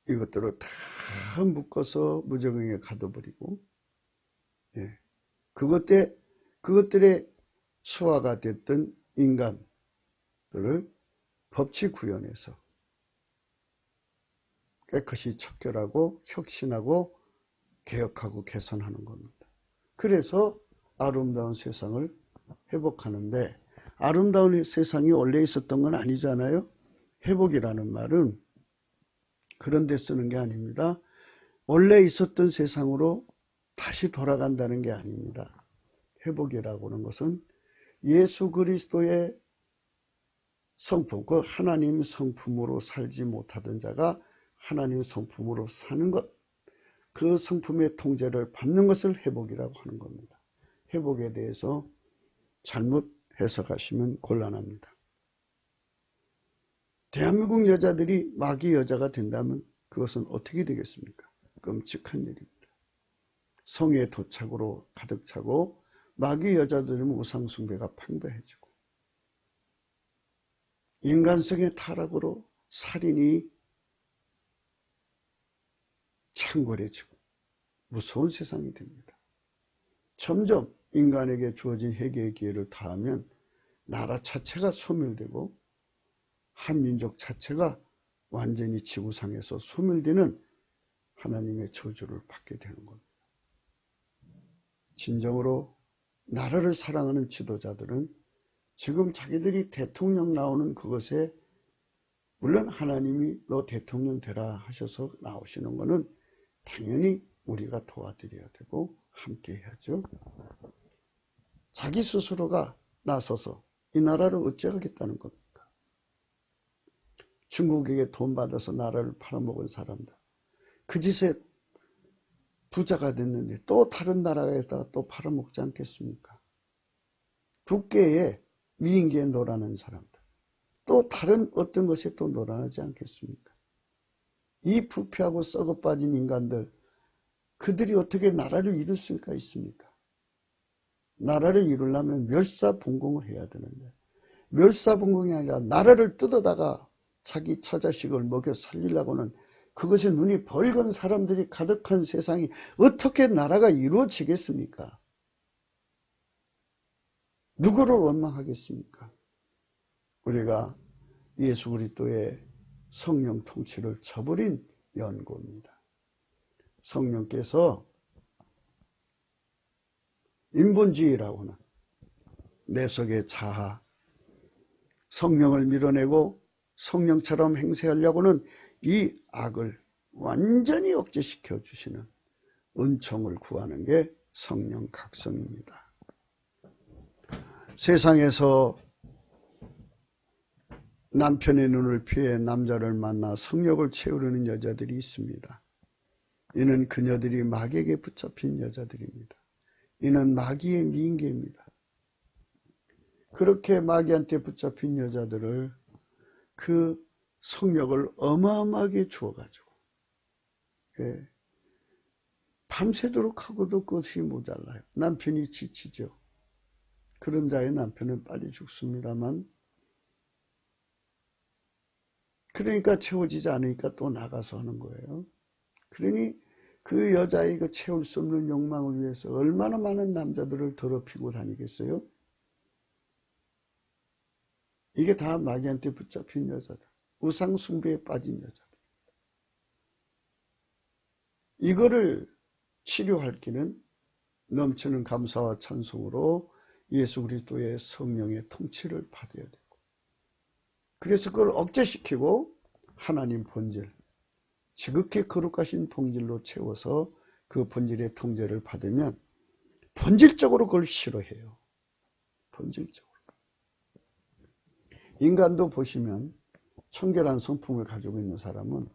Speaker 1: 이것들을 다 묶어서 무저갱에 가둬버리고, 예. 그것들의 수화가 됐던 인간들을 법치 구현해서 깨끗이 척결하고 혁신하고 개혁하고 개선하는 겁니다. 그래서 아름다운 세상을 회복하는데, 아름다운 세상이 원래 있었던 건 아니잖아요. 회복이라는 말은 그런 데 쓰는 게 아닙니다. 원래 있었던 세상으로 다시 돌아간다는 게 아닙니다. 회복이라고 하는 것은 예수 그리스도의 성품, 그 하나님 성품으로 살지 못하던 자가 하나님 성품으로 사는 것, 그 성품의 통제를 받는 것을 회복이라고 하는 겁니다. 회복에 대해서 잘못 해석하시면 곤란합니다. 대한민국 여자들이 마귀 여자가 된다면 그것은 어떻게 되겠습니까? 끔찍한 일입니다. 성의 도착으로 가득 차고 마귀 여자들은 우상숭배가 팽배해지고 인간성의 타락으로 살인이 창궐해지고 무서운 세상이 됩니다. 점점 인간에게 주어진 회개의 기회를 다하면 나라 자체가 소멸되고 한민족 자체가 완전히 지구상에서 소멸되는 하나님의 저주를 받게 되는 겁니다. 진정으로 나라를 사랑하는 지도자들은 지금 자기들이 대통령 나오는 그것에, 물론 하나님이 너 대통령 되라 하셔서 나오시는 것은 당연히 우리가 도와드려야 되고 함께 해야죠. 자기 스스로가 나서서 이 나라를 어찌하겠다는 겁니까? 중국에게 돈 받아서 나라를 팔아먹은 사람들, 그 짓에 부자가 됐는데 또 다른 나라에다가 또 팔아먹지 않겠습니까? 국계에 미인계에 놀아나는 사람들, 또 다른 어떤 것에 또 놀아나지 않겠습니까? 이 부패하고 썩어 빠진 인간들, 그들이 어떻게 나라를 이룰 수가 있습니까? 나라를 이루려면 멸사봉공을 해야 되는데, 멸사봉공이 아니라 나라를 뜯어다가 자기 처자식을 먹여 살리려고는 그것에 눈이 벌건 사람들이 가득한 세상이 어떻게 나라가 이루어지겠습니까? 누구를 원망하겠습니까? 우리가 예수 그리스도의 성령 통치를 저버린 연고입니다. 성령께서 인본주의라고는 내 속의 자아, 성령을 밀어내고 성령처럼 행세하려고는 이 악을 완전히 억제시켜 주시는 은총을 구하는 게 성령 각성입니다. 세상에서 남편의 눈을 피해 남자를 만나 성욕을 채우려는 여자들이 있습니다. 이는 그녀들이 마귀에게 붙잡힌 여자들입니다. 이는 마귀의 미인계입니다. 그렇게 마귀한테 붙잡힌 여자들을 그 성욕을 어마어마하게 주어가지고 밤새도록 하고도 그것이 모자라요. 남편이 지치죠. 그런 자의 남편은 빨리 죽습니다만, 그러니까 채워지지 않으니까 또 나가서 하는 거예요. 그러니 그 여자의 그 채울 수 없는 욕망을 위해서 얼마나 많은 남자들을 더럽히고 다니겠어요? 이게 다 마귀한테 붙잡힌 여자들, 우상 숭배에 빠진 여자들. 이거를 치료할 길은 넘치는 감사와 찬송으로 예수 그리스도의 성령의 통치를 받아야 되고, 그래서 그걸 억제시키고 하나님 본질, 지극히 거룩하신 본질로 채워서 그 본질의 통제를 받으면 본질적으로 그걸 싫어해요. 본질적으로. 인간도 보시면 청결한 성품을 가지고 있는 사람은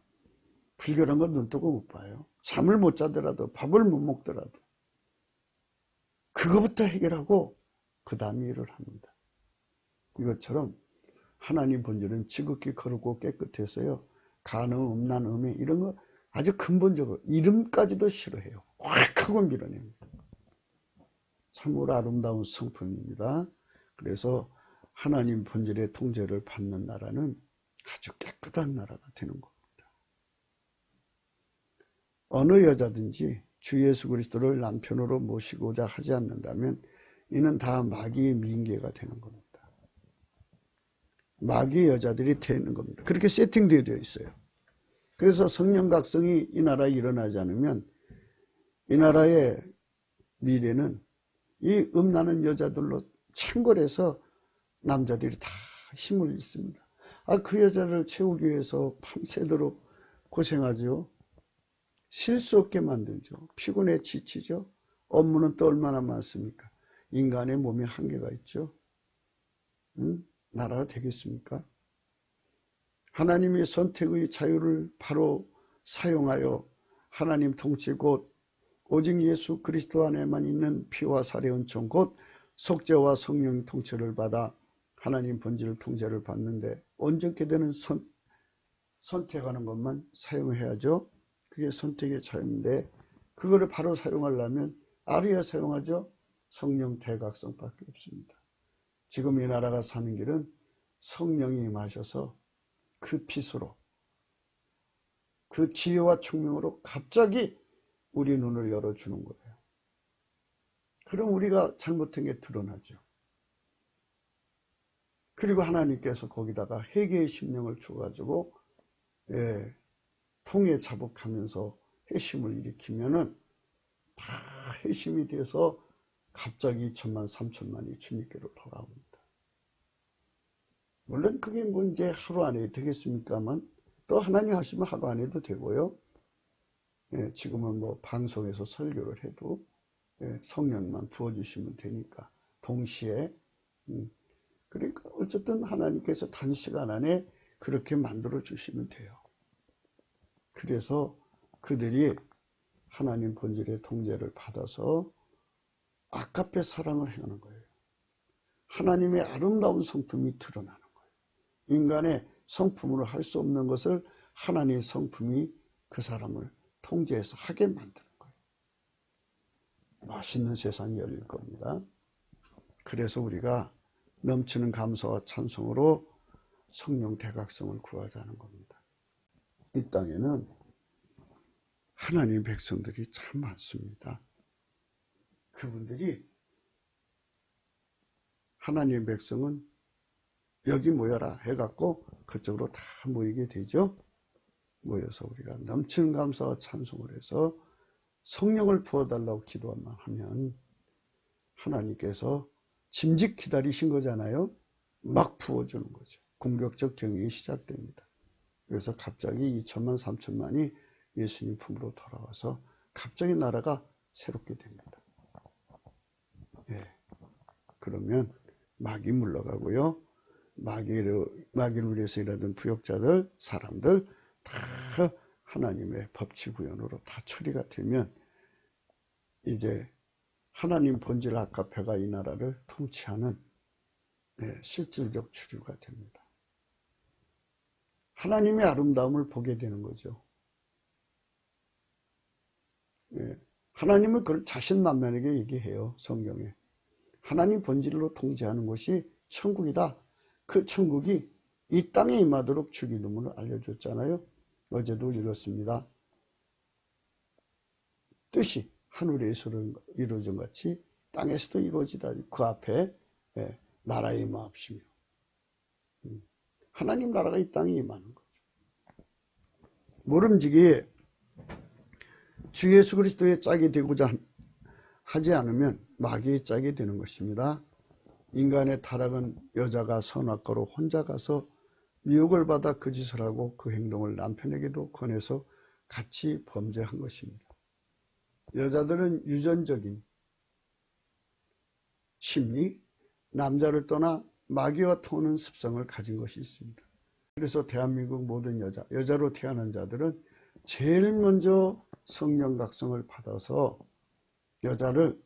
Speaker 1: 불결한 건 눈뜨고 못 봐요. 잠을 못 자더라도, 밥을 못 먹더라도 그거부터 해결하고 그 다음 일을 합니다. 이것처럼 하나님 본질은 지극히 거룩고 깨끗해서요, 간음, 음란, 음해 이런 거 아주 근본적으로 이름까지도 싫어해요. 확 하고 밀어냅니다. 참으로 아름다운 성품입니다. 그래서 하나님 본질의 통제를 받는 나라는 아주 깨끗한 나라가 되는 겁니다. 어느 여자든지 주 예수 그리스도를 남편으로 모시고자 하지 않는다면 이는 다 마귀의 미인계가 되는 겁니다. 마귀의 여자들이 되는 겁니다. 그렇게 세팅되어 있어요. 그래서 성령 각성이 이 나라에 일어나지 않으면 이 나라의 미래는 이 음란한 여자들로 창궐해서 남자들이 다 힘을 잃습니다. 그 여자를 채우기 위해서 밤새도록 고생하죠. 쉴 수 없게 만들죠. 피곤해 지치죠. 업무는 또 얼마나 많습니까? 인간의 몸에 한계가 있죠. 나라가 되겠습니까? 하나님의 선택의 자유를 바로 사용하여 하나님 통치 곧 오직 예수 그리스도 안에만 있는 피와 살의 은총 곧 속죄와 성령 통치를 받아 하나님 본질 통제를 받는데 온전케 되는 선택하는 것만 사용해야죠. 그게 선택의 자유인데 그거를 바로 사용하려면 알아야 사용하죠. 성령 대각성밖에 없습니다. 지금 이 나라가 사는 길은 성령이 임하셔서 그 빛으로 그 지혜와 총명으로 갑자기 우리 눈을 열어주는 거예요. 그럼 우리가 잘못한 게 드러나죠. 그리고 하나님께서 거기다가 회개의 심령을 주어가지고 통에 자복하면서 회심을 일으키면은 다 회심이 돼서 갑자기 2천만 3천만이 주님께로 돌아옵니다. 물론 그게 뭐 이제 하루 안에 되겠습니까만 또 하나님 하시면 하루 안에도 되고요. 지금은 뭐 방송에서 설교를 해도 성령만 부어주시면 되니까 동시에 그러니까 어쨌든 하나님께서 단시간 안에 그렇게 만들어 주시면 돼요. 그래서 그들이 하나님 본질의 통제를 받아서 아가페 사랑을 행하는 거예요. 하나님의 아름다운 성품이 드러나는 거예요. 인간의 성품으로 할 수 없는 것을 하나님의 성품이 그 사람을 통제해서 하게 만드는 거예요. 멋있는 세상이 열릴 겁니다. 그래서 우리가 넘치는 감사와 찬송으로 성령 대각성을 구하자는 겁니다. 이 땅에는 하나님 백성들이 참 많습니다. 그분들이 하나님 백성은 여기 모여라 해갖고 그쪽으로 다 모이게 되죠. 모여서 우리가 넘치는 감사와 찬송을 해서 성령을 부어달라고 기도만 하면 하나님께서 짐짓 기다리신 거잖아요. 막 부어주는 거죠. 공격적 경영이 시작됩니다. 그래서 갑자기 2천만 3천만이 예수님 품으로 돌아와서 갑자기 나라가 새롭게 됩니다. 예. 그러면 마귀 물러가고요. 마귀를 위해서 일하던 부역자들, 사람들 다 하나님의 법치 구현으로 다 처리가 되면 이제 하나님 본질 아가페가 이 나라를 통치하는 실질적 주류가 됩니다. 하나님의 아름다움을 보게 되는 거죠. 하나님은 그걸 자신만만하게 얘기해요. 성경에. 하나님 본질로 통제하는 것이 천국이다. 그 천국이 이 땅에 임하도록 주기도문을 알려줬잖아요. 어제도 읽었습니다. 뜻이 하늘에서 이루어진 같이 땅에서도 이루어지다. 그 앞에 나라에 임하옵시며. 하나님 나라가 이 땅에 임하는 거죠. 모름지기 주 예수 그리스도의 짝이 되고자 하지 않으면 마귀의 짝이 되는 것입니다. 인간의 타락은 여자가 선악과로 혼자 가서 미혹을 받아 그 짓을 하고 그 행동을 남편에게도 권해서 같이 범죄한 것입니다. 여자들은 유전적인 심리, 남자를 떠나 마귀와 터오는 습성을 가진 것이 있습니다. 그래서 대한민국 모든 여자로 태어난 자들은 제일 먼저 성령 각성을 받아서 여자를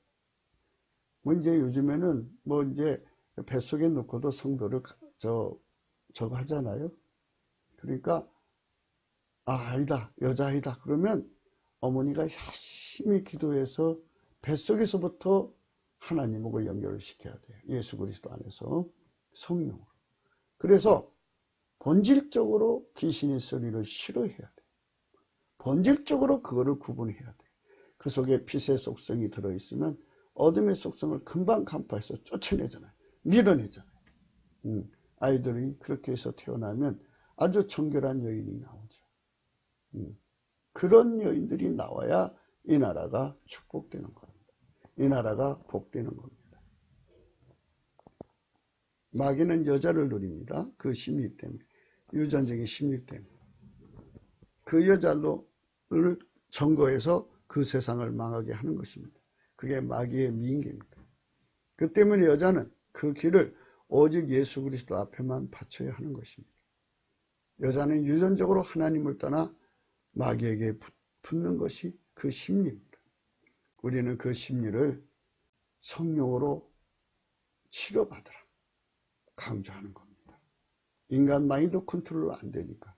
Speaker 1: 이제 요즘에는 이제 뱃속에 넣고도 성도를 저거 하잖아요. 그러니까 아니다, 여자아이다. 그러면 어머니가 열심히 기도해서 뱃속에서부터 하나님하고 연결을 시켜야 돼요. 예수 그리스도 안에서 성령으로. 그래서 본질적으로 귀신의 소리를 싫어해야 돼요. 본질적으로 그거를 구분해야 돼요. 그 속에 빛의 속성이 들어있으면 어둠의 속성을 금방 간파해서 쫓아내잖아요. 밀어내잖아요. 아이들이 그렇게 해서 태어나면 아주 정결한 여인이 나오죠. 그런 여인들이 나와야 이 나라가 축복되는 겁니다. 이 나라가 복되는 겁니다. 마귀는 여자를 노립니다. 그 심리 때문에. 유전적인 심리 때문에. 그 여자를 점거해서 그 세상을 망하게 하는 것입니다. 그게 마귀의 미인계입니다. 그 때문에 여자는 그 길을 오직 예수 그리스도 앞에만 바쳐야 하는 것입니다. 여자는 유전적으로 하나님을 떠나 마귀에게 붙는 것이 그 심리입니다. 우리는 그 심리를 성령으로 치료받으라 강조하는 겁니다. 인간 마인드 컨트롤 안 되니까.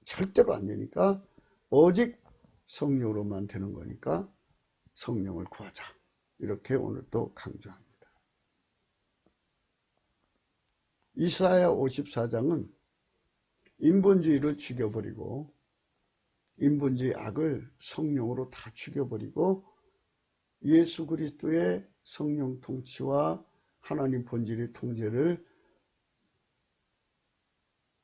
Speaker 1: 절대로 안 되니까 오직 성령으로만 되는 거니까 성령을 구하자. 이렇게 오늘 또 강조합니다. 이사야 54장은 인본주의를 죽여버리고 인본주의 악을 성령으로 다 죽여버리고 예수 그리스도의 성령 통치와 하나님 본질의 통제를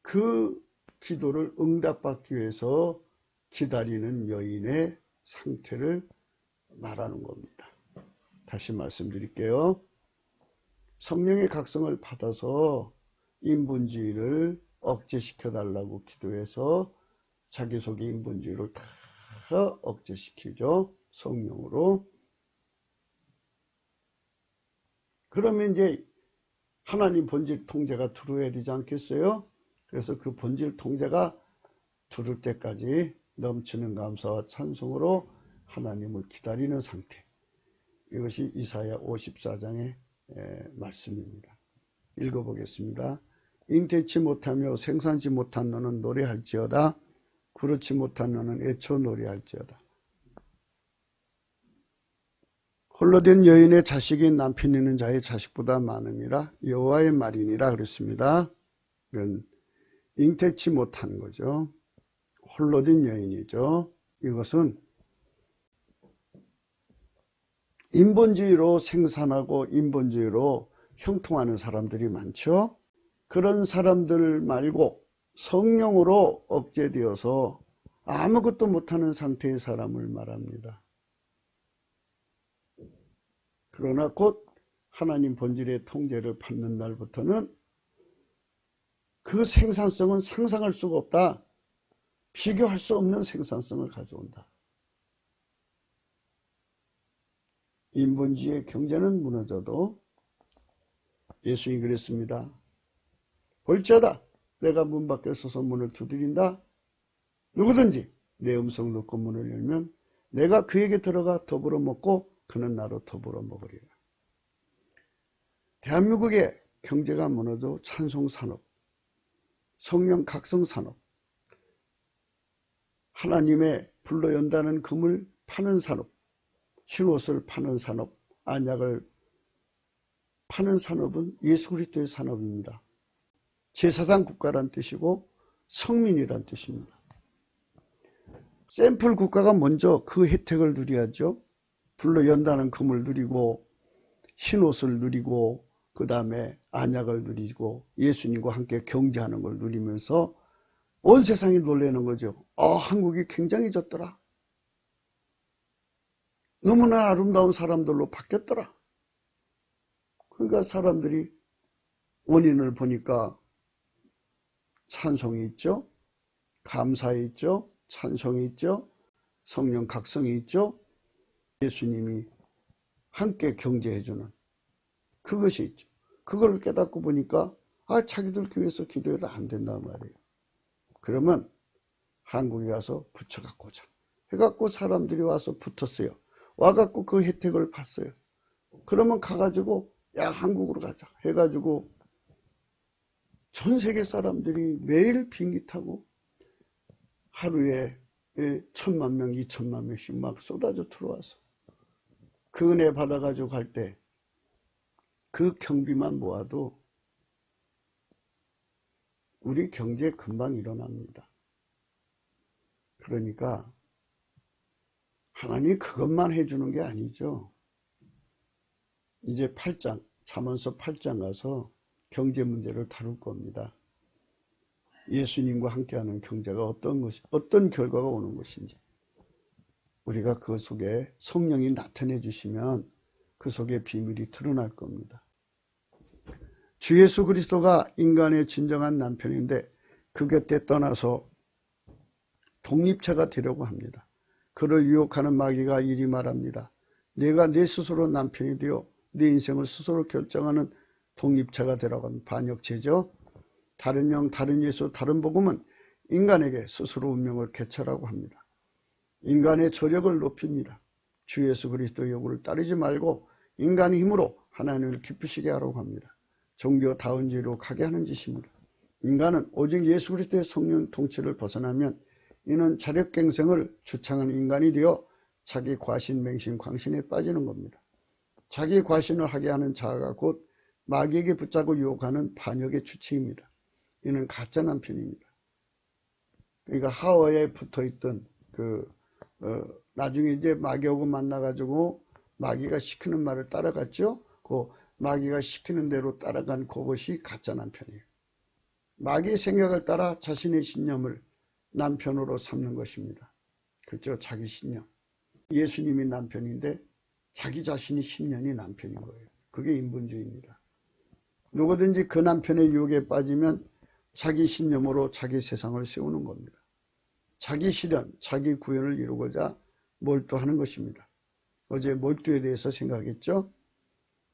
Speaker 1: 그 기도를 응답받기 위해서 기다리는 여인의 상태를 말하는 겁니다. 다시 말씀드릴게요. 성령의 각성을 받아서 인본주의를 억제시켜달라고 기도해서 자기 속의 인본주의를 다 억제시키죠. 성령으로. 그러면 이제 하나님 본질 통제가 들어와야 되지 않겠어요? 그래서 그 본질 통제가 두를 때까지 넘치는 감사와 찬송으로 하나님을 기다리는 상태. 이것이 이사야 54장의 말씀입니다. 읽어보겠습니다. 잉태치 못하며 생산치 못한 너는 노래할지어다. 그렇지 못한 너는 애쳐 노래할지어다. 홀로 된 여인의 자식이 남편 있는 자의 자식보다 많음이라 여호와의 말이니라 그랬습니다. 이건 잉태치 못한 거죠. 홀로 된 여인이죠. 이것은 인본주의로 생산하고 인본주의로 형통하는 사람들이 많죠. 그런 사람들 말고 성령으로 억제되어서 아무것도 못하는 상태의 사람을 말합니다. 그러나 곧 하나님 본질의 통제를 받는 날부터는 그 생산성은 상상할 수가 없다. 비교할 수 없는 생산성을 가져온다. 인본주의의 경제는 무너져도 예수님이 그랬습니다. 볼지어다 내가 문 밖에 서서 문을 두드린다. 누구든지 내 음성 듣고 문을 열면 내가 그에게 들어가 더불어 먹고 그는 나로 더불어 먹으리라. 대한민국의 경제가 무너져 찬송산업, 성령 각성산업, 하나님의 불로 연다는 금을 파는 산업, 흰옷을 파는 산업, 안약을 파는 산업은 예수 그리스도의 산업입니다. 제사장 국가란 뜻이고 성민이란 뜻입니다. 샘플 국가가 먼저 그 혜택을 누려야죠. 불로 연다는 금을 누리고 흰옷을 누리고 그 다음에 안약을 누리고 예수님과 함께 경제하는 걸 누리면서 온 세상이 놀라는 거죠. 한국이 굉장해졌더라. 너무나 아름다운 사람들로 바뀌었더라. 그러니까 사람들이 원인을 보니까 찬송이 있죠. 감사이 있죠. 찬송이 있죠. 성령 각성이 있죠. 예수님이 함께 경제해주는 그것이 있죠. 그걸 깨닫고 보니까 자기들 교회에서 기도해도 안 된단 말이에요. 그러면 한국에 가서 붙여갖고 오자. 해갖고 사람들이 와서 붙었어요. 와갖고 그 혜택을 봤어요. 그러면 가가지고 한국으로 가자 해가지고 전 세계 사람들이 매일 비행기 타고 하루에 1,000만 명, 2,000만 명씩 막 쏟아져 들어와서 그 은혜 받아가지고 갈 때 그 경비만 모아도 우리 경제 금방 일어납니다. 그러니까 하나님이 그것만 해주는 게 아니죠. 이제 8장, 잠언서 8장 가서 경제 문제를 다룰 겁니다. 예수님과 함께하는 경제가 어떤 결과가 오는 것인지 우리가 그 속에 성령이 나타내 주시면 그 속에 비밀이 드러날 겁니다. 주 예수 그리스도가 인간의 진정한 남편인데 그 곁에 떠나서 독립체가 되려고 합니다. 그를 유혹하는 마귀가 이리 말합니다. 내가 내 스스로 남편이 되어 내 인생을 스스로 결정하는 독립체가 되라고 하는 반역체죠. 다른 영, 다른 예수, 다른 복음은 인간에게 스스로 운명을 개척하라고 합니다. 인간의 저력을 높입니다. 주 예수 그리스도의 요구를 따르지 말고 인간의 힘으로 하나님을 기쁘시게 하라고 합니다. 종교다운주의로 가게 하는 짓입니다. 인간은 오직 예수 그리스도의 성령 통치를 벗어나면 이는 자력갱생을 주창하는 인간이 되어 자기 과신, 맹신, 광신에 빠지는 겁니다. 자기 과신을 하게 하는 자아가 곧 마귀에게 붙잡고 유혹하는 반역의 주체입니다. 이는 가짜 남편입니다. 그러니까 하와에 붙어있던 나중에 이제 마귀하고 만나가지고 마귀가 시키는 말을 따라갔죠. 그 마귀가 시키는 대로 따라간 그것이 가짜 남편이에요. 마귀의 생각을 따라 자신의 신념을 남편으로 삼는 것입니다. 그렇죠? 자기 신념. 예수님이 남편인데 자기 자신이 신념이 남편인 거예요. 그게 인본주의입니다. 누구든지 그 남편의 유혹에 빠지면 자기 신념으로 자기 세상을 세우는 겁니다. 자기 실현, 자기 구현을 이루고자 몰두하는 것입니다. 어제 몰두에 대해서 생각했죠?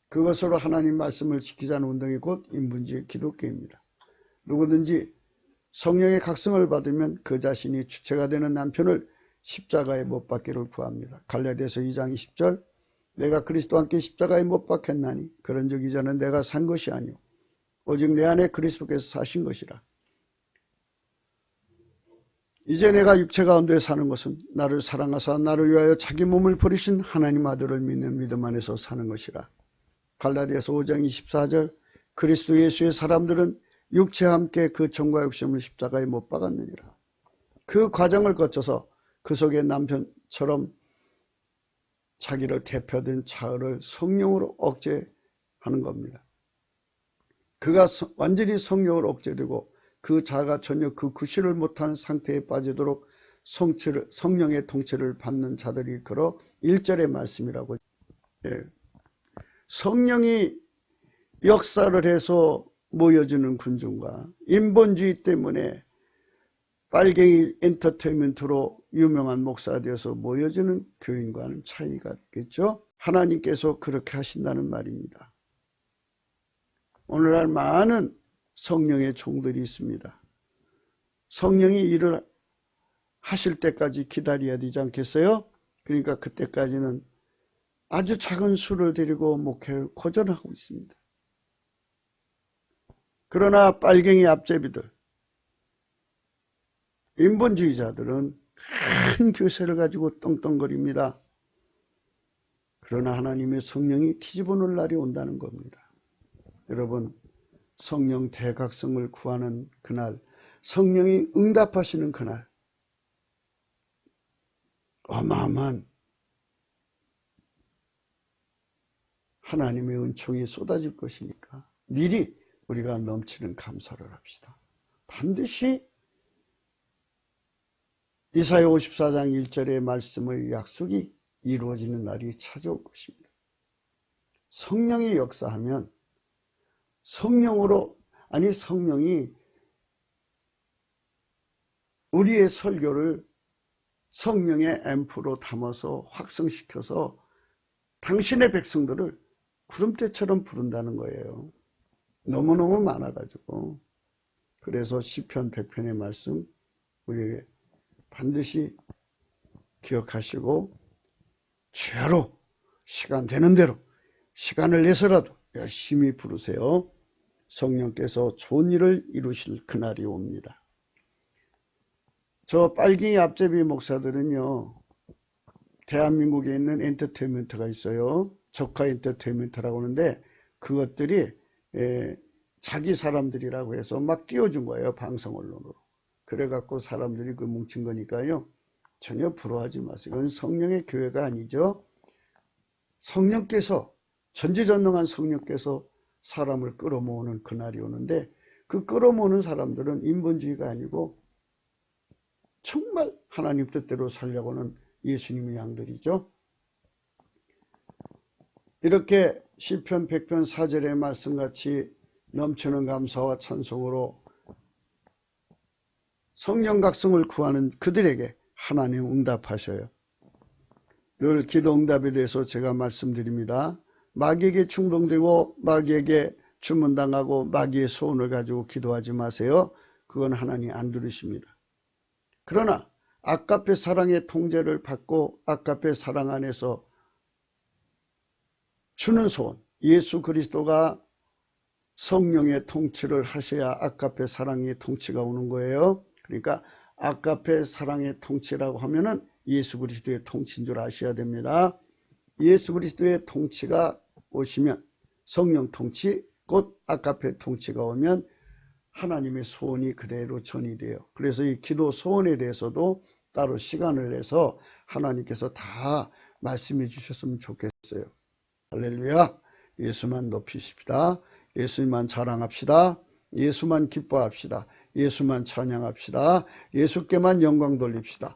Speaker 1: 그것으로 하나님 말씀을 지키자는 운동이 곧 인본주의 기독교입니다. 누구든지 성령의 각성을 받으면 그 자신이 주체가 되는 남편을 십자가에 못 박기를 구합니다. 갈라디아서 2장 20절 내가 그리스도와 함께 십자가에 못 박혔나니 그런즉 이제는 내가 산 것이 아니오 오직 내 안에 그리스도께서 사신 것이라. 이제 내가 육체 가운데 사는 것은 나를 사랑하사 나를 위하여 자기 몸을 버리신 하나님 아들을 믿는 믿음 안에서 사는 것이라. 갈라디아서 5장 24절 그리스도 예수의 사람들은 육체와 함께 그 정과 욕심을 십자가에 못 박았느니라. 그 과정을 거쳐서 그 속에 남편처럼 자기를 대표된 자아를 성령으로 억제하는 겁니다. 그가 완전히 성령으로 억제되고 그 자아가 전혀 그 구실을 못하는 상태에 빠지도록 성령의 통치를 받는 자들이 걸어 1절의 말씀이라고. 성령이 역사를 해서 모여주는 군중과 인본주의 때문에 빨갱이 엔터테인먼트로 유명한 목사가 되어서 모여주는 교인과는 차이가 있겠죠. 하나님께서 그렇게 하신다는 말입니다. 오늘날 많은 성령의 종들이 있습니다. 성령이 일을 하실 때까지 기다려야 되지 않겠어요? 그러니까 그때까지는 아주 작은 수를 데리고 목회를 고전하고 있습니다. 그러나 빨갱이 앞제비들, 인본주의자들은 큰 교세를 가지고 떵떵거립니다. 그러나 하나님의 성령이 뒤집어 놓을 날이 온다는 겁니다. 여러분, 성령 대각성을 구하는 그날, 성령이 응답하시는 그날, 어마어마한 하나님의 은총이 쏟아질 것이니까 미리 우리가 넘치는 감사를 합시다. 반드시 이사야 54장 1절의 말씀의 약속이 이루어지는 날이 찾아올 것입니다. 성령이 역사하면 성령이 우리의 설교를 성령의 앰프로 담아서 확성시켜서 당신의 백성들을 구름대처럼 부른다는 거예요. 너무너무 많아가지고. 그래서 시편 100편의 말씀 우리에게 반드시 기억하시고 죄로 시간 되는 대로 시간을 내서라도 열심히 부르세요. 성령께서 좋은 일을 이루실 그날이 옵니다. 저 빨갱이 앞제비 목사들은요, 대한민국에 있는 엔터테인먼트가 있어요. 적화 엔터테인먼트라고 하는데 그것들이 자기 사람들이라고 해서 막 띄워준 거예요. 방송 언론으로. 그래갖고 사람들이 그 뭉친 거니까요. 전혀 부러워하지 마세요. 이건 성령의 교회가 아니죠. 성령께서, 전지전능한 성령께서 사람을 끌어모으는 그날이 오는데 그 끌어모으는 사람들은 인본주의가 아니고 정말 하나님 뜻대로 살려고 하는 예수님의 양들이죠. 이렇게 시편 100편 4절의 말씀같이 넘치는 감사와 찬송으로 성령 각성을 구하는 그들에게 하나님 응답하셔요. 늘 기도 응답에 대해서 제가 말씀드립니다. 마귀에게 충동되고 마귀에게 주문당하고 마귀의 소원을 가지고 기도하지 마세요. 그건 하나님 안 들으십니다. 그러나 아까페 사랑의 통제를 받고 아까페 사랑 안에서 주는 소원, 예수 그리스도가 성령의 통치를 하셔야 아까페 사랑의 통치가 오는 거예요. 그러니까 아까페 사랑의 통치라고 하면은 예수 그리스도의 통치인 줄 아셔야 됩니다. 예수 그리스도의 통치가 오시면 성령 통치, 곧 아까페 통치가 오면 하나님의 소원이 그대로 전이돼요. 그래서 이 기도 소원에 대해서도 따로 시간을 내서 하나님께서 다 말씀해 주셨으면 좋겠어요. 할렐루야. 예수만 높이십시다. 예수만 자랑합시다. 예수만 기뻐합시다. 예수만 찬양합시다. 예수께만 영광 돌립시다.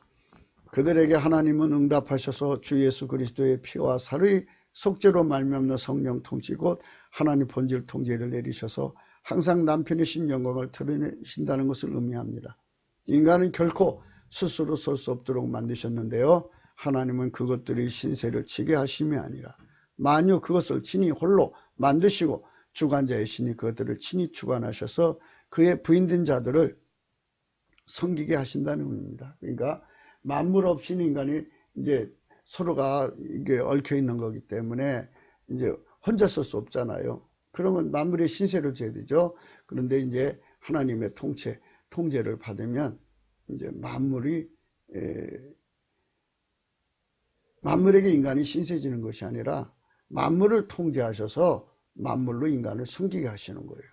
Speaker 1: 그들에게 하나님은 응답하셔서 주 예수 그리스도의 피와 살의 속죄로 말미암는 성령 통치 곧 하나님 본질 통제를 내리셔서 항상 남편이신 영광을 드러내신다는 것을 의미합니다. 인간은 결코 스스로 설 수 없도록 만드셨는데요. 하나님은 그것들의 신세를 지게 하심이 아니라 만유 그것을 친히 홀로 만드시고 주관자이시니 그것들을 친히 주관하셔서 그의 부인된 자들을 섬기게 하신다는 의미입니다. 그러니까 만물 없이는 인간이 이제 서로가 이게 얽혀 있는 거기 때문에 이제 혼자 쓸 수 없잖아요. 그러면 만물의 신세를 져야 되죠. 그런데 이제 하나님의 통제를 받으면 이제 만물에게 인간이 신세지는 것이 아니라 만물을 통제하셔서 만물로 인간을 섬기게 하시는 거예요.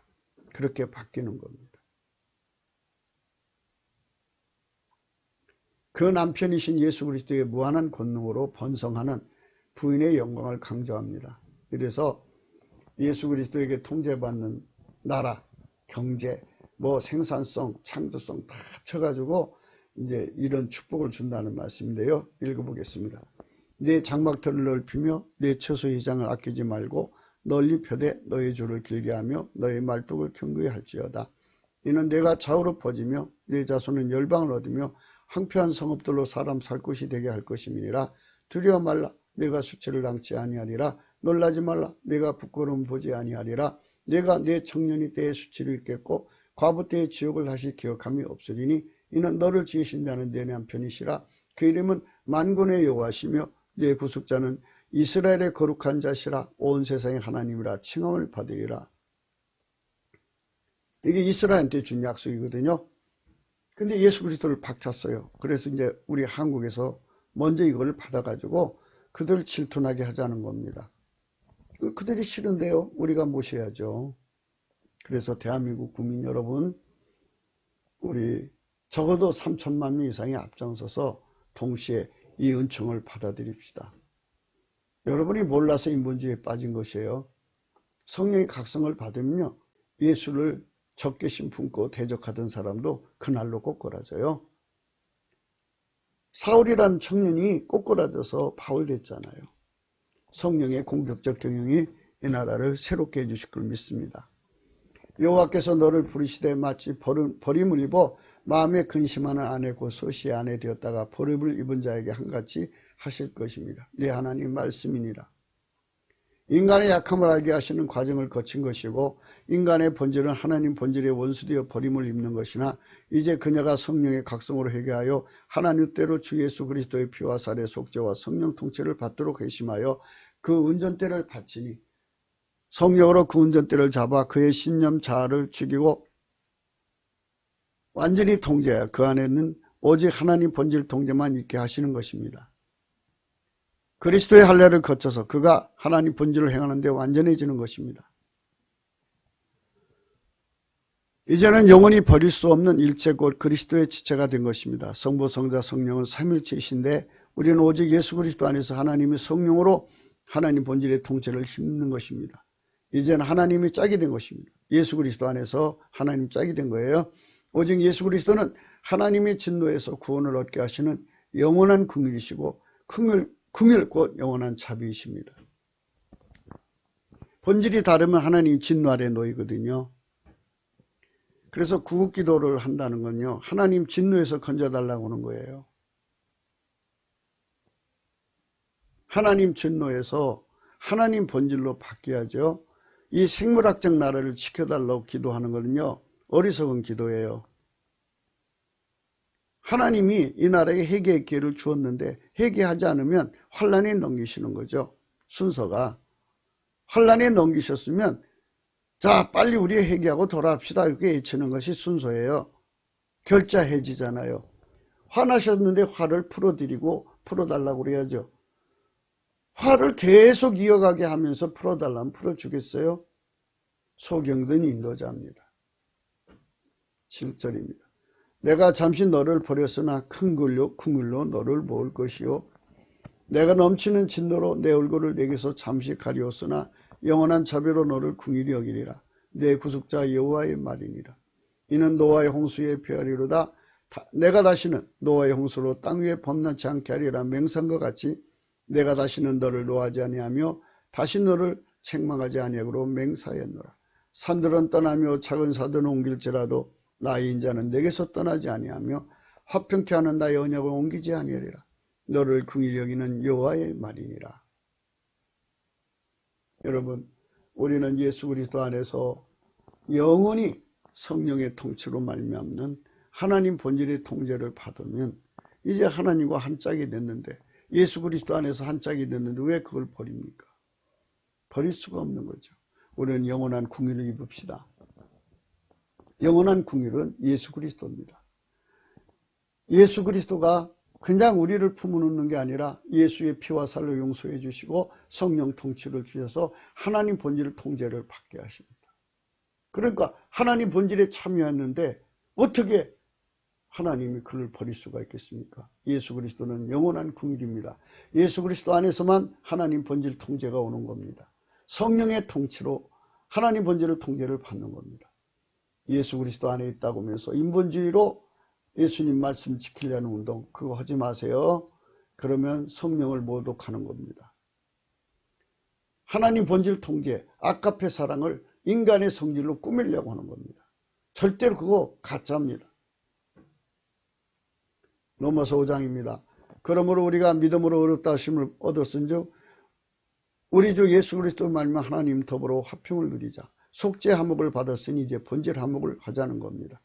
Speaker 1: 그렇게 바뀌는 겁니다. 그 남편이신 예수 그리스도의 무한한 권능으로 번성하는 부인의 영광을 강조합니다. 그래서 예수 그리스도에게 통제받는 나라, 경제, 생산성, 창조성 다 합쳐가지고 이제 이런 축복을 준다는 말씀인데요. 읽어보겠습니다. 내 장막터를 넓히며 내 처소의 장을 아끼지 말고 널리 펴되 너의 줄을 길게 하며 너의 말뚝을 견고히 할지어다. 이는 내가 좌우로 퍼지며 내 자손은 열방을 얻으며 황폐한 성읍들로 사람 살 곳이 되게 할 것임이니라. 두려워 말라. 내가 수치를 당치 아니하리라. 놀라지 말라. 내가 부끄러움 보지 아니하리라. 내가 내 청년이 때의 수치를 잊겠고 과부 때의 지옥을 다시 기억함이 없으리니 이는 너를 지으신 자는 내 남편이시라. 그 이름은 만군의 여호와시며 내 구속자는 이스라엘의 거룩한 자시라. 온 세상의 하나님이라 칭함을 받으리라. 이게 이스라엘한테 준 약속이거든요. 근데 예수 그리스도를 박찼어요. 그래서 이제 우리 한국에서 먼저 이걸 받아가지고 그들 질투나게 하자는 겁니다. 그들이 싫은데요. 우리가 모셔야죠. 그래서 대한민국 국민 여러분, 우리 적어도 3천만 명 이상이 앞장서서 동시에 이 은총을 받아들입시다. 여러분이 몰라서 인본주의에 빠진 것이에요. 성령의 각성을 받으면요, 예수를 적개심 품고 대적하던 사람도 그날로 꼬꾸라져요. 사울이라는 청년이 꼬꾸라져서 바울 됐잖아요. 성령의 공격적 경영이 이 나라를 새롭게 해주실 걸 믿습니다. 여호와께서 너를 부르시되 마치 버림을 입어 마음에 근심하는 아내 곧 소시의 아내 되었다가 버림을 입은 자에게 한같이 하실 것입니다. 네 하나님 말씀이니라. 인간의 약함을 알게 하시는 과정을 거친 것이고 인간의 본질은 하나님 본질의 원수되어 버림을 입는 것이나 이제 그녀가 성령의 각성으로 회개하여 하나님 뜻대로 주 예수 그리스도의 피와 살의 속죄와 성령 통치를 받도록 회심하여 그 운전대를 바치니 성령으로 그 운전대를 잡아 그의 신념 자아를 죽이고 완전히 통제하여 그 안에는 오직 하나님 본질 통제만 있게 하시는 것입니다. 그리스도의 할례를 거쳐서 그가 하나님 본질을 행하는 데 완전해지는 것입니다. 이제는 영원히 버릴 수 없는 일체 곧 그리스도의 지체가 된 것입니다. 성부, 성자, 성령은 삼일체이신데 우리는 오직 예수 그리스도 안에서 하나님의 성령으로 하나님 본질의 통째를 힘는 것입니다. 이제는 하나님이 짝이 된 것입니다. 예수 그리스도 안에서 하나님 짝이 된 거예요. 오직 예수 그리스도는 하나님의 진노에서 구원을 얻게 하시는 영원한 긍휼이시고 긍휼 곧 영원한 자비이십니다. 본질이 다르면 하나님 진노 아래 놓이거든요. 그래서 구국기도를 한다는 건요, 하나님 진노에서 건져달라고 하는 거예요. 하나님 진노에서 하나님 본질로 바뀌어야죠. 이 생물학적 나라를 지켜달라고 기도하는 거는요, 어리석은 기도예요. 하나님이 이 나라에 회개의 기회를 주었는데 회개하지 않으면 환란에 넘기시는 거죠. 순서가. 환란에 넘기셨으면 자 빨리 우리 회개하고 돌아갑시다 이렇게 외치는 것이 순서예요. 결자해지잖아요. 화나셨는데 화를 풀어달라고 그래야죠. 화를 계속 이어가게 하면서 풀어달라면 풀어주겠어요? 소경든 인도자입니다. 7절입니다. 내가 잠시 너를 버렸으나 큰 긍휼로 너를 모을 것이요 내가 넘치는 진노로 내 얼굴을 내게서 잠시 가리웠으나 영원한 자비로 너를 긍휼히 여기리라. 내 구속자 여호와의 말이니라. 이는 노아의 홍수에 피하리로다. 내가 다시는 노아의 홍수로 땅 위에 범람치 않게 하리라 맹세한 것 같이 내가 다시는 너를 노하지 아니하며 다시 너를 책망하지 아니하기로 맹세하였노라. 산들은 떠나며 작은 사들은 옮길지라도 나의 인자는 내게서 떠나지 아니하며 화평케 하는 나의 언약을 옮기지 아니하리라. 너를 긍휼히 여기는 여호와의 말이니라. 여러분, 우리는 예수 그리스도 안에서 영원히 성령의 통치로 말미암는 하나님 본질의 통제를 받으면 이제 하나님과 한 짝이 됐는데, 예수 그리스도 안에서 한 짝이 됐는데 왜 그걸 버립니까? 버릴 수가 없는 거죠. 우리는 영원한 궁유를 입읍시다. 영원한 궁유는 예수 그리스도입니다. 예수 그리스도가 그냥 우리를 품어놓는 게 아니라 예수의 피와 살로 용서해 주시고 성령 통치를 주셔서 하나님 본질의 통제를 받게 하십니다. 그러니까 하나님 본질에 참여했는데 어떻게 하나님이 그를 버릴 수가 있겠습니까? 예수 그리스도는 영원한 궁일입니다. 예수 그리스도 안에서만 하나님 본질 통제가 오는 겁니다. 성령의 통치로 하나님 본질의 통제를 받는 겁니다. 예수 그리스도 안에 있다고 하면서 인본주의로 예수님 말씀 지키려는 운동, 그거 하지 마세요. 그러면 성령을 모독하는 겁니다. 하나님 본질 통제, 아가페 사랑을 인간의 성질로 꾸미려고 하는 겁니다. 절대로 그거 가짜입니다. 로마서 5장입니다. 그러므로 우리가 믿음으로 의롭다 하심을 얻었은즉 우리 주 예수 그리스도 말미암아 하나님 더불어 화평을 누리자. 속죄 화목을 받았으니 이제 본질 화목을 하자는 겁니다.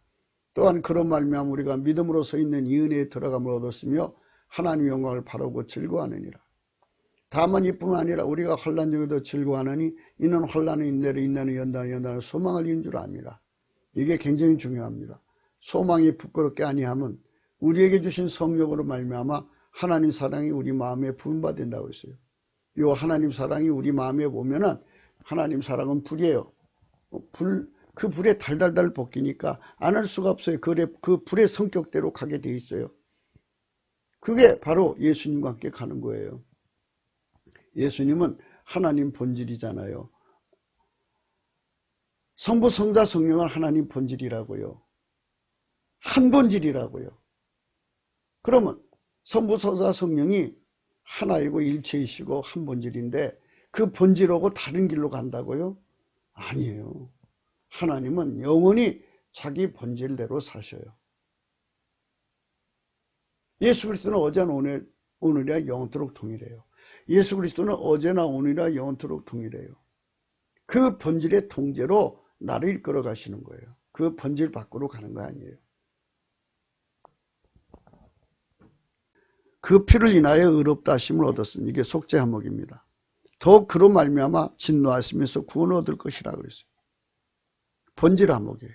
Speaker 1: 또한 그런 말미암아 우리가 믿음으로 서 있는 이 은혜에 들어감을 얻었으며 하나님의 영광을 바라고 즐거워하느니라. 다만 이뿐만 아니라 우리가 환난 중에도 즐거워하느니 이는 환난의 인내로 인내는 연단의 소망을 이은 줄 압니다. 이게 굉장히 중요합니다. 소망이 부끄럽게 아니하면 우리에게 주신 성령으로 말미암아 하나님 사랑이 우리 마음에 부음받는다고 했어요. 이 하나님 사랑이 우리 마음에 오면은 하나님 사랑은 불이에요. 그 불에 달달달 볶이니까 안 할 수가 없어요. 그 불의 성격대로 가게 돼 있어요. 그게 바로 예수님과 함께 가는 거예요. 예수님은 하나님 본질이잖아요. 성부, 성자, 성령은 하나님 본질이라고요. 한 본질이라고요. 그러면 성부, 성자, 성령이 하나이고 일체이시고 한 본질인데 그 본질하고 다른 길로 간다고요? 아니에요. 하나님은 영원히 자기 본질대로 사셔요. 예수 그리스도는 어제나 오늘이라 영원토록 동일해요. 예수 그리스도는 어제나 오늘이라 영원토록 동일해요. 그 본질의 통제로 나를 이끌어 가시는 거예요. 그 본질 밖으로 가는 거 아니에요. 그 피를 인하여 의롭다 하심을 얻었으니 이게 속죄 화목입니다. 더욱 그로 말미암아 진노하시면서 구원을 얻을 것이라 그랬어요. 본질 화목이에요.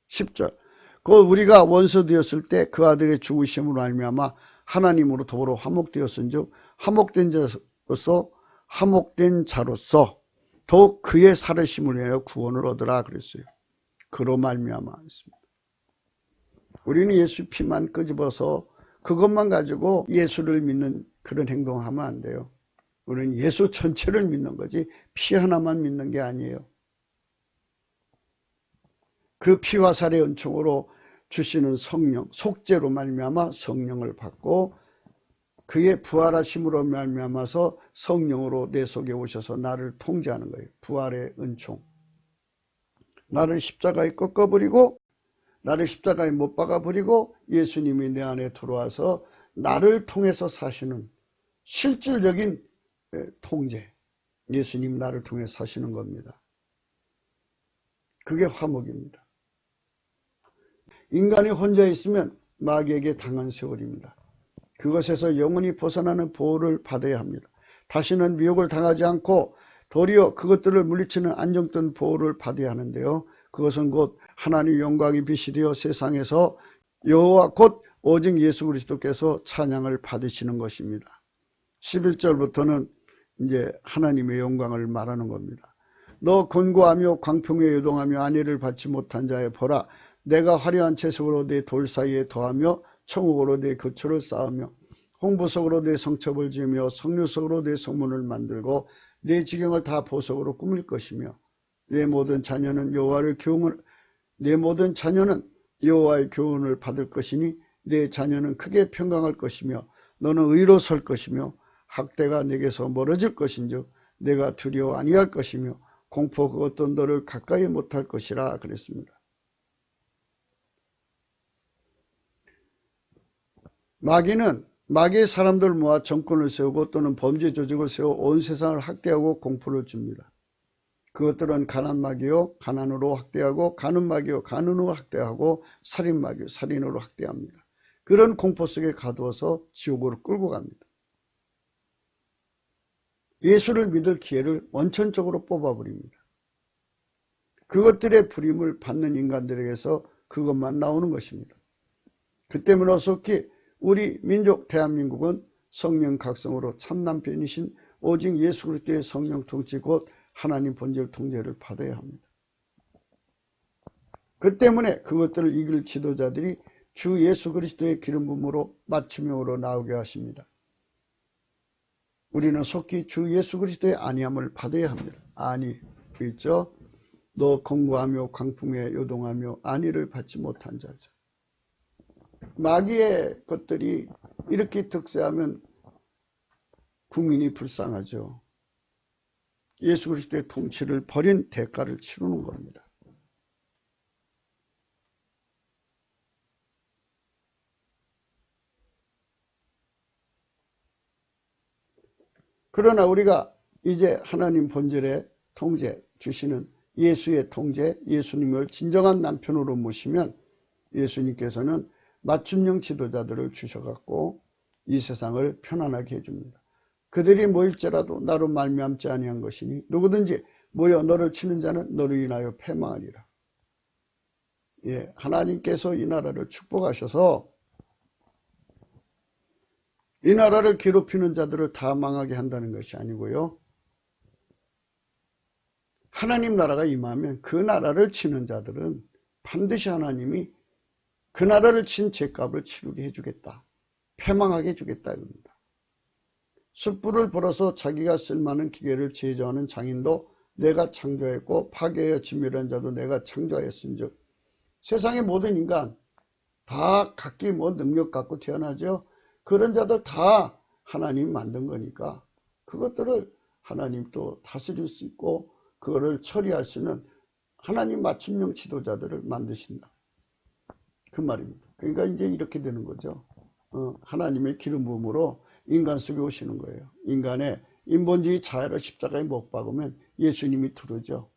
Speaker 1: 10절. 그 우리가 원수 되었을 때 그 아들의 죽으심으로 말미암아 하나님으로 더불어 화목되었은즉 화목된 자로서 더욱 그의 살으심을 위하여 구원을 얻으라 그랬어요. 그로 말미암아 했습니다. 우리는 예수 피만 끄집어서 그것만 가지고 예수를 믿는 그런 행동하면 안 돼요. 우리는 예수 전체를 믿는 거지 피 하나만 믿는 게 아니에요. 그 피와 살의 은총으로 주시는 성령, 속죄로 말미암아 성령을 받고 그의 부활하심으로 말미암아서 성령으로 내 속에 오셔서 나를 통제하는 거예요. 부활의 은총. 나를 십자가에 꺾어버리고 나를 십자가에 못 박아버리고 예수님이 내 안에 들어와서 나를 통해서 사시는 실질적인 통제. 예수님 나를 통해 사시는 겁니다. 그게 화목입니다. 인간이 혼자 있으면 마귀에게 당한 세월입니다. 그것에서 영원히 벗어나는 보호를 받아야 합니다. 다시는 미혹을 당하지 않고 도리어 그것들을 물리치는 안정된 보호를 받아야 하는데요. 그것은 곧 하나님의 영광이 빛이 되어 세상에서 여호와 곧 오직 예수 그리스도께서 찬양을 받으시는 것입니다. 11절부터는 이제 하나님의 영광을 말하는 겁니다. 너 곤고하며 광평에 요동하며 안위를 받지 못한 자에 보라. 내가 화려한 채석으로 내 돌 사이에 더하며 청옥으로 내 거처를 쌓으며 홍보석으로 내 성첩을 지으며 석류석으로 내 성문을 만들고 내 지경을 다 보석으로 꾸밀 것이며 내 모든 자녀는 여호와의 교훈을 받을 것이니 내 자녀는 크게 평강할 것이며 너는 의로 설 것이며 학대가 내게서 멀어질 것인즉 내가 두려워 아니할 것이며 공포 그 어떤 너를 가까이 못할 것이라 그랬습니다. 마귀의 사람들을 모아 정권을 세우고 또는 범죄 조직을 세워 온 세상을 학대하고 공포를 줍니다. 그것들은 가난마귀요 가난으로 학대하고 가늠마귀요 가늠으로 학대하고 살인마귀요 살인으로 학대합니다. 그런 공포 속에 가두어서 지옥으로 끌고 갑니다. 예수를 믿을 기회를 원천적으로 뽑아버립니다. 그것들의 부림을 받는 인간들에게서 그것만 나오는 것입니다. 그 때문에 어떻게 우리 민족 대한민국은 성령 각성으로 참남편이신 오직 예수 그리스도의 성령 통치 곧 하나님 본질 통제를 받아야 합니다. 그 때문에 그것들을 이길 지도자들이 주 예수 그리스도의 기름 부음으로 맞춤형으로 나오게 하십니다. 우리는 속히 주 예수 그리스도의 안위함을 받아야 합니다. 안위 있죠? 너 공고하며 광풍에 요동하며 안위를 받지 못한 자죠. 마귀의 것들이 이렇게 득세하면 국민이 불쌍하죠. 예수 그리스도의 통치를 버린 대가를 치르는 겁니다. 그러나 우리가 이제 하나님 본질의 통제 주시는 예수의 통제, 예수님을 진정한 남편으로 모시면 예수님께서는 맞춤형 지도자들을 주셔갖고 이 세상을 편안하게 해줍니다. 그들이 모일지라도 나로 말미암지 아니한 것이니 누구든지 모여 너를 치는 자는 너로 인하여 패망하리라. 예, 하나님께서 이 나라를 축복하셔서 이 나라를 괴롭히는 자들을 다 망하게 한다는 것이 아니고요. 하나님 나라가 임하면 그 나라를 치는 자들은 반드시 하나님이 그 나라를 친 죄값을 치르게 해주겠다. 패망하게 해주겠다 이겁니다. 숯불을 벌어서 자기가 쓸만한 기계를 제조하는 장인도 내가 창조했고 파괴하여 진멸한 자도 내가 창조하였은즉 세상의 모든 인간 다 각기 뭐 능력 갖고 태어나죠. 그런 자들 다 하나님이 만든 거니까 그것들을 하나님 또 다스릴 수 있고 그거를 처리할 수 있는 하나님 맞춤형 지도자들을 만드신다. 그 말입니다. 그러니까 이제 이렇게 되는 거죠. 하나님의 기름 부음으로 인간 속에 오시는 거예요. 인간의 인본주의 자아를 십자가에 못 박으면 예수님이 들어오죠.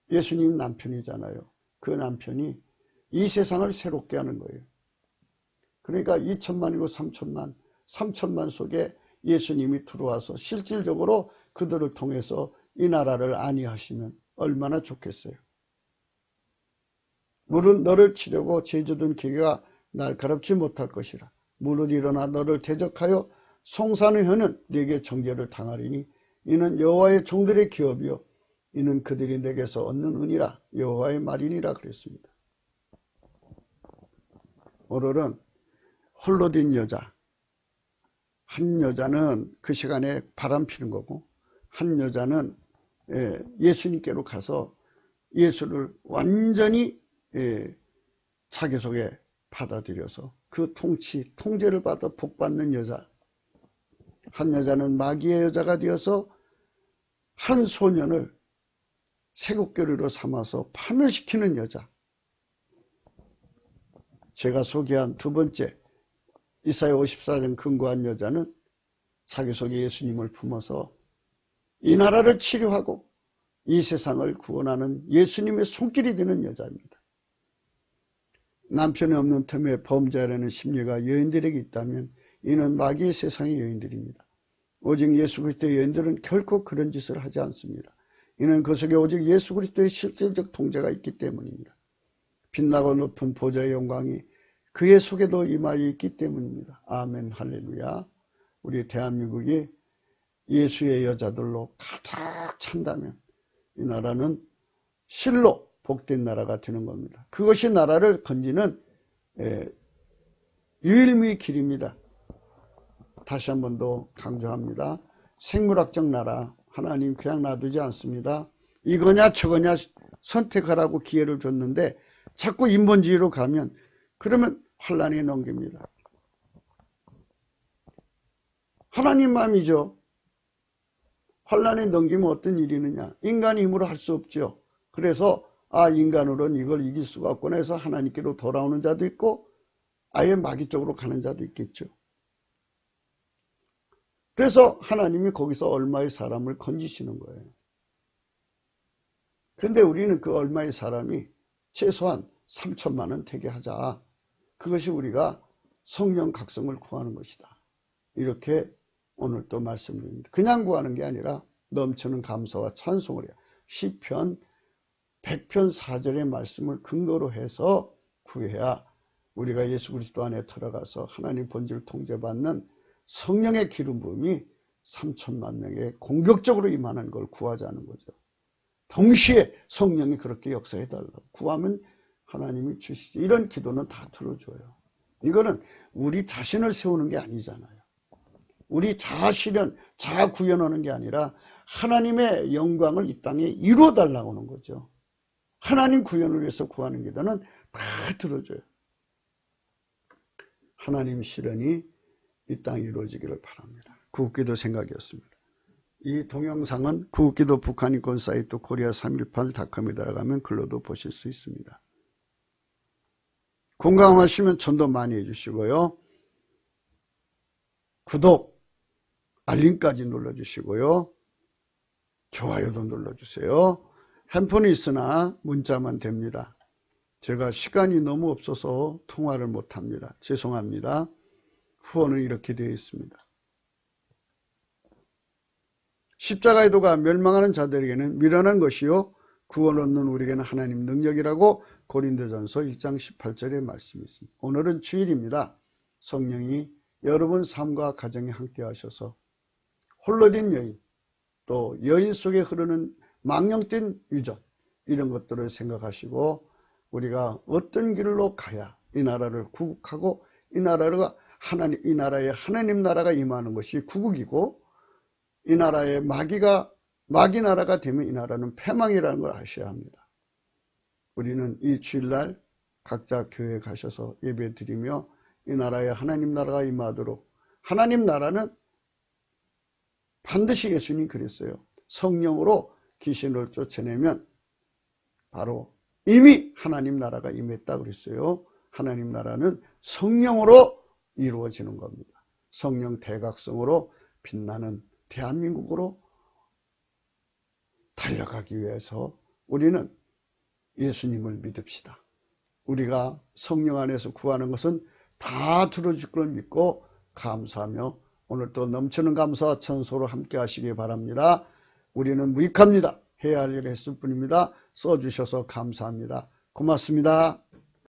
Speaker 1: 예수님 남편이잖아요. 그 남편이 이 세상을 새롭게 하는 거예요. 그러니까 2천만이고 3천만, 3천만 속에 예수님이 들어와서 실질적으로 그들을 통해서 이 나라를 안위하시면 얼마나 좋겠어요. 물은 너를 치려고 제주든 기계가 날카롭지 못할 것이라. 무릇 일어나 너를 대적하여 송사는 혀는 네게 정죄를 당하리니 이는 여호와의 종들의 기업이요 이는 그들이 내게서 얻는 은이라 여호와의 말이니라 그랬습니다. 오늘은 홀로 된 여자, 한 여자는 그 시간에 바람 피는 거고 한 여자는 예수님께로 가서 예수를 완전히 자기 속에 받아들여서 그 통제를 받아 복받는 여자. 한 여자는 마귀의 여자가 되어서 한 소년을 세곡교리로 삼아서 파멸시키는 여자. 제가 소개한 두 번째 이사야 54장 근거한 여자는 자기 속에 예수님을 품어서 이 나라를 치료하고 이 세상을 구원하는 예수님의 손길이 되는 여자입니다. 남편이 없는 틈에 범죄하려는 심리가 여인들에게 있다면 이는 마귀의 세상의 여인들입니다. 오직 예수 그리스도의 여인들은 결코 그런 짓을 하지 않습니다. 이는 그 속에 오직 예수 그리스도의 실질적 통제가 있기 때문입니다. 빛나고 높은 보좌의 영광이 그의 속에도 임하여 있기 때문입니다. 아멘 할렐루야. 우리 대한민국이 예수의 여자들로 가득 찬다면 이 나라는 실로 복된 나라가 되는 겁니다. 그것이 나라를 건지는 유일무이 길입니다. 다시 한 번 더 강조합니다. 생물학적 나라 하나님 그냥 놔두지 않습니다. 이거냐 저거냐 선택하라고 기회를 줬는데 자꾸 인본주의로 가면 그러면 환란에 넘깁니다. 하나님 마음이죠. 환란에 넘기면 어떤 일이 있느냐. 인간의 힘으로 할 수 없죠. 그래서 인간으로는 이걸 이길 수가 없구나 해서 하나님께로 돌아오는 자도 있고 아예 마귀 쪽으로 가는 자도 있겠죠. 그래서 하나님이 거기서 얼마의 사람을 건지시는 거예요. 그런데 우리는 그 얼마의 사람이 최소한 3천만 원 되게 하자. 그것이 우리가 성령 각성을 구하는 것이다. 이렇게 오늘 또 말씀드립니다. 그냥 구하는 게 아니라 넘치는 감사와 찬송을 해야 시편 100편 4절의 말씀을 근거로 해서 구해야 우리가 예수 그리스도 안에 들어가서 하나님 본질을 통제받는 성령의 기름 부음이 3천만 명에 공격적으로 임하는 걸 구하자는 거죠. 동시에 성령이 그렇게 역사해달라고 구하면 하나님이 주시죠. 이런 기도는 다 들어줘요. 이거는 우리 자신을 세우는 게 아니잖아요. 우리 자아 실현, 자아 구현하는 게 아니라 하나님의 영광을 이 땅에 이루어 달라고 하는 거죠. 하나님 구현을 위해서 구하는 기도는 다 들어줘요. 하나님 실현이 이 땅에 이루어지기를 바랍니다. 구국기도 생각이었습니다. 이 동영상은 구국기도 북한 인권 사이트 korea318.com에 들어가면 글로도 보실 수 있습니다. 공감하시면 전도 많이 해주시고요. 구독, 알림까지 눌러주시고요. 좋아요도 눌러주세요. 핸폰이 있으나 문자만 됩니다. 제가 시간이 너무 없어서 통화를 못합니다. 죄송합니다. 후원은 이렇게 되어 있습니다. 십자가의 도가 멸망하는 자들에게는 미련한 것이요 구원 얻는 우리에게는 하나님 능력이라고 고린도전서 1장 18절의 말씀이 있습니다. 오늘은 주일입니다. 성령이 여러분 삶과 가정에 함께 하셔서 홀로 된 여인, 또 여인 속에 흐르는 망령된 유전, 이런 것들을 생각하시고 우리가 어떤 길로 가야 이 나라를 구국하고 이 나라에 하나님 나라가 임하는 것이 구국이고 이 나라의 마귀 나라가 되면 이 나라는 패망이라는 걸 아셔야 합니다. 우리는 이 주일날 각자 교회에 가셔서 예배 드리며 이 나라에 하나님 나라가 임하도록, 하나님 나라는 반드시 예수님이 그랬어요. 성령으로 귀신을 쫓아내면 바로 이미 하나님 나라가 임했다 그랬어요. 하나님 나라는 성령으로 이루어지는 겁니다. 성령 대각성으로 빛나는 대한민국으로 달려가기 위해서 우리는 예수님을 믿읍시다. 우리가 성령 안에서 구하는 것은 다 들어줄 걸 믿고 감사하며 오늘 또 넘치는 감사와 찬송으로 함께 하시기 바랍니다. 우리는 무익합니다. 해야 할 일을 했을 뿐입니다. 써주셔서 감사합니다. 고맙습니다.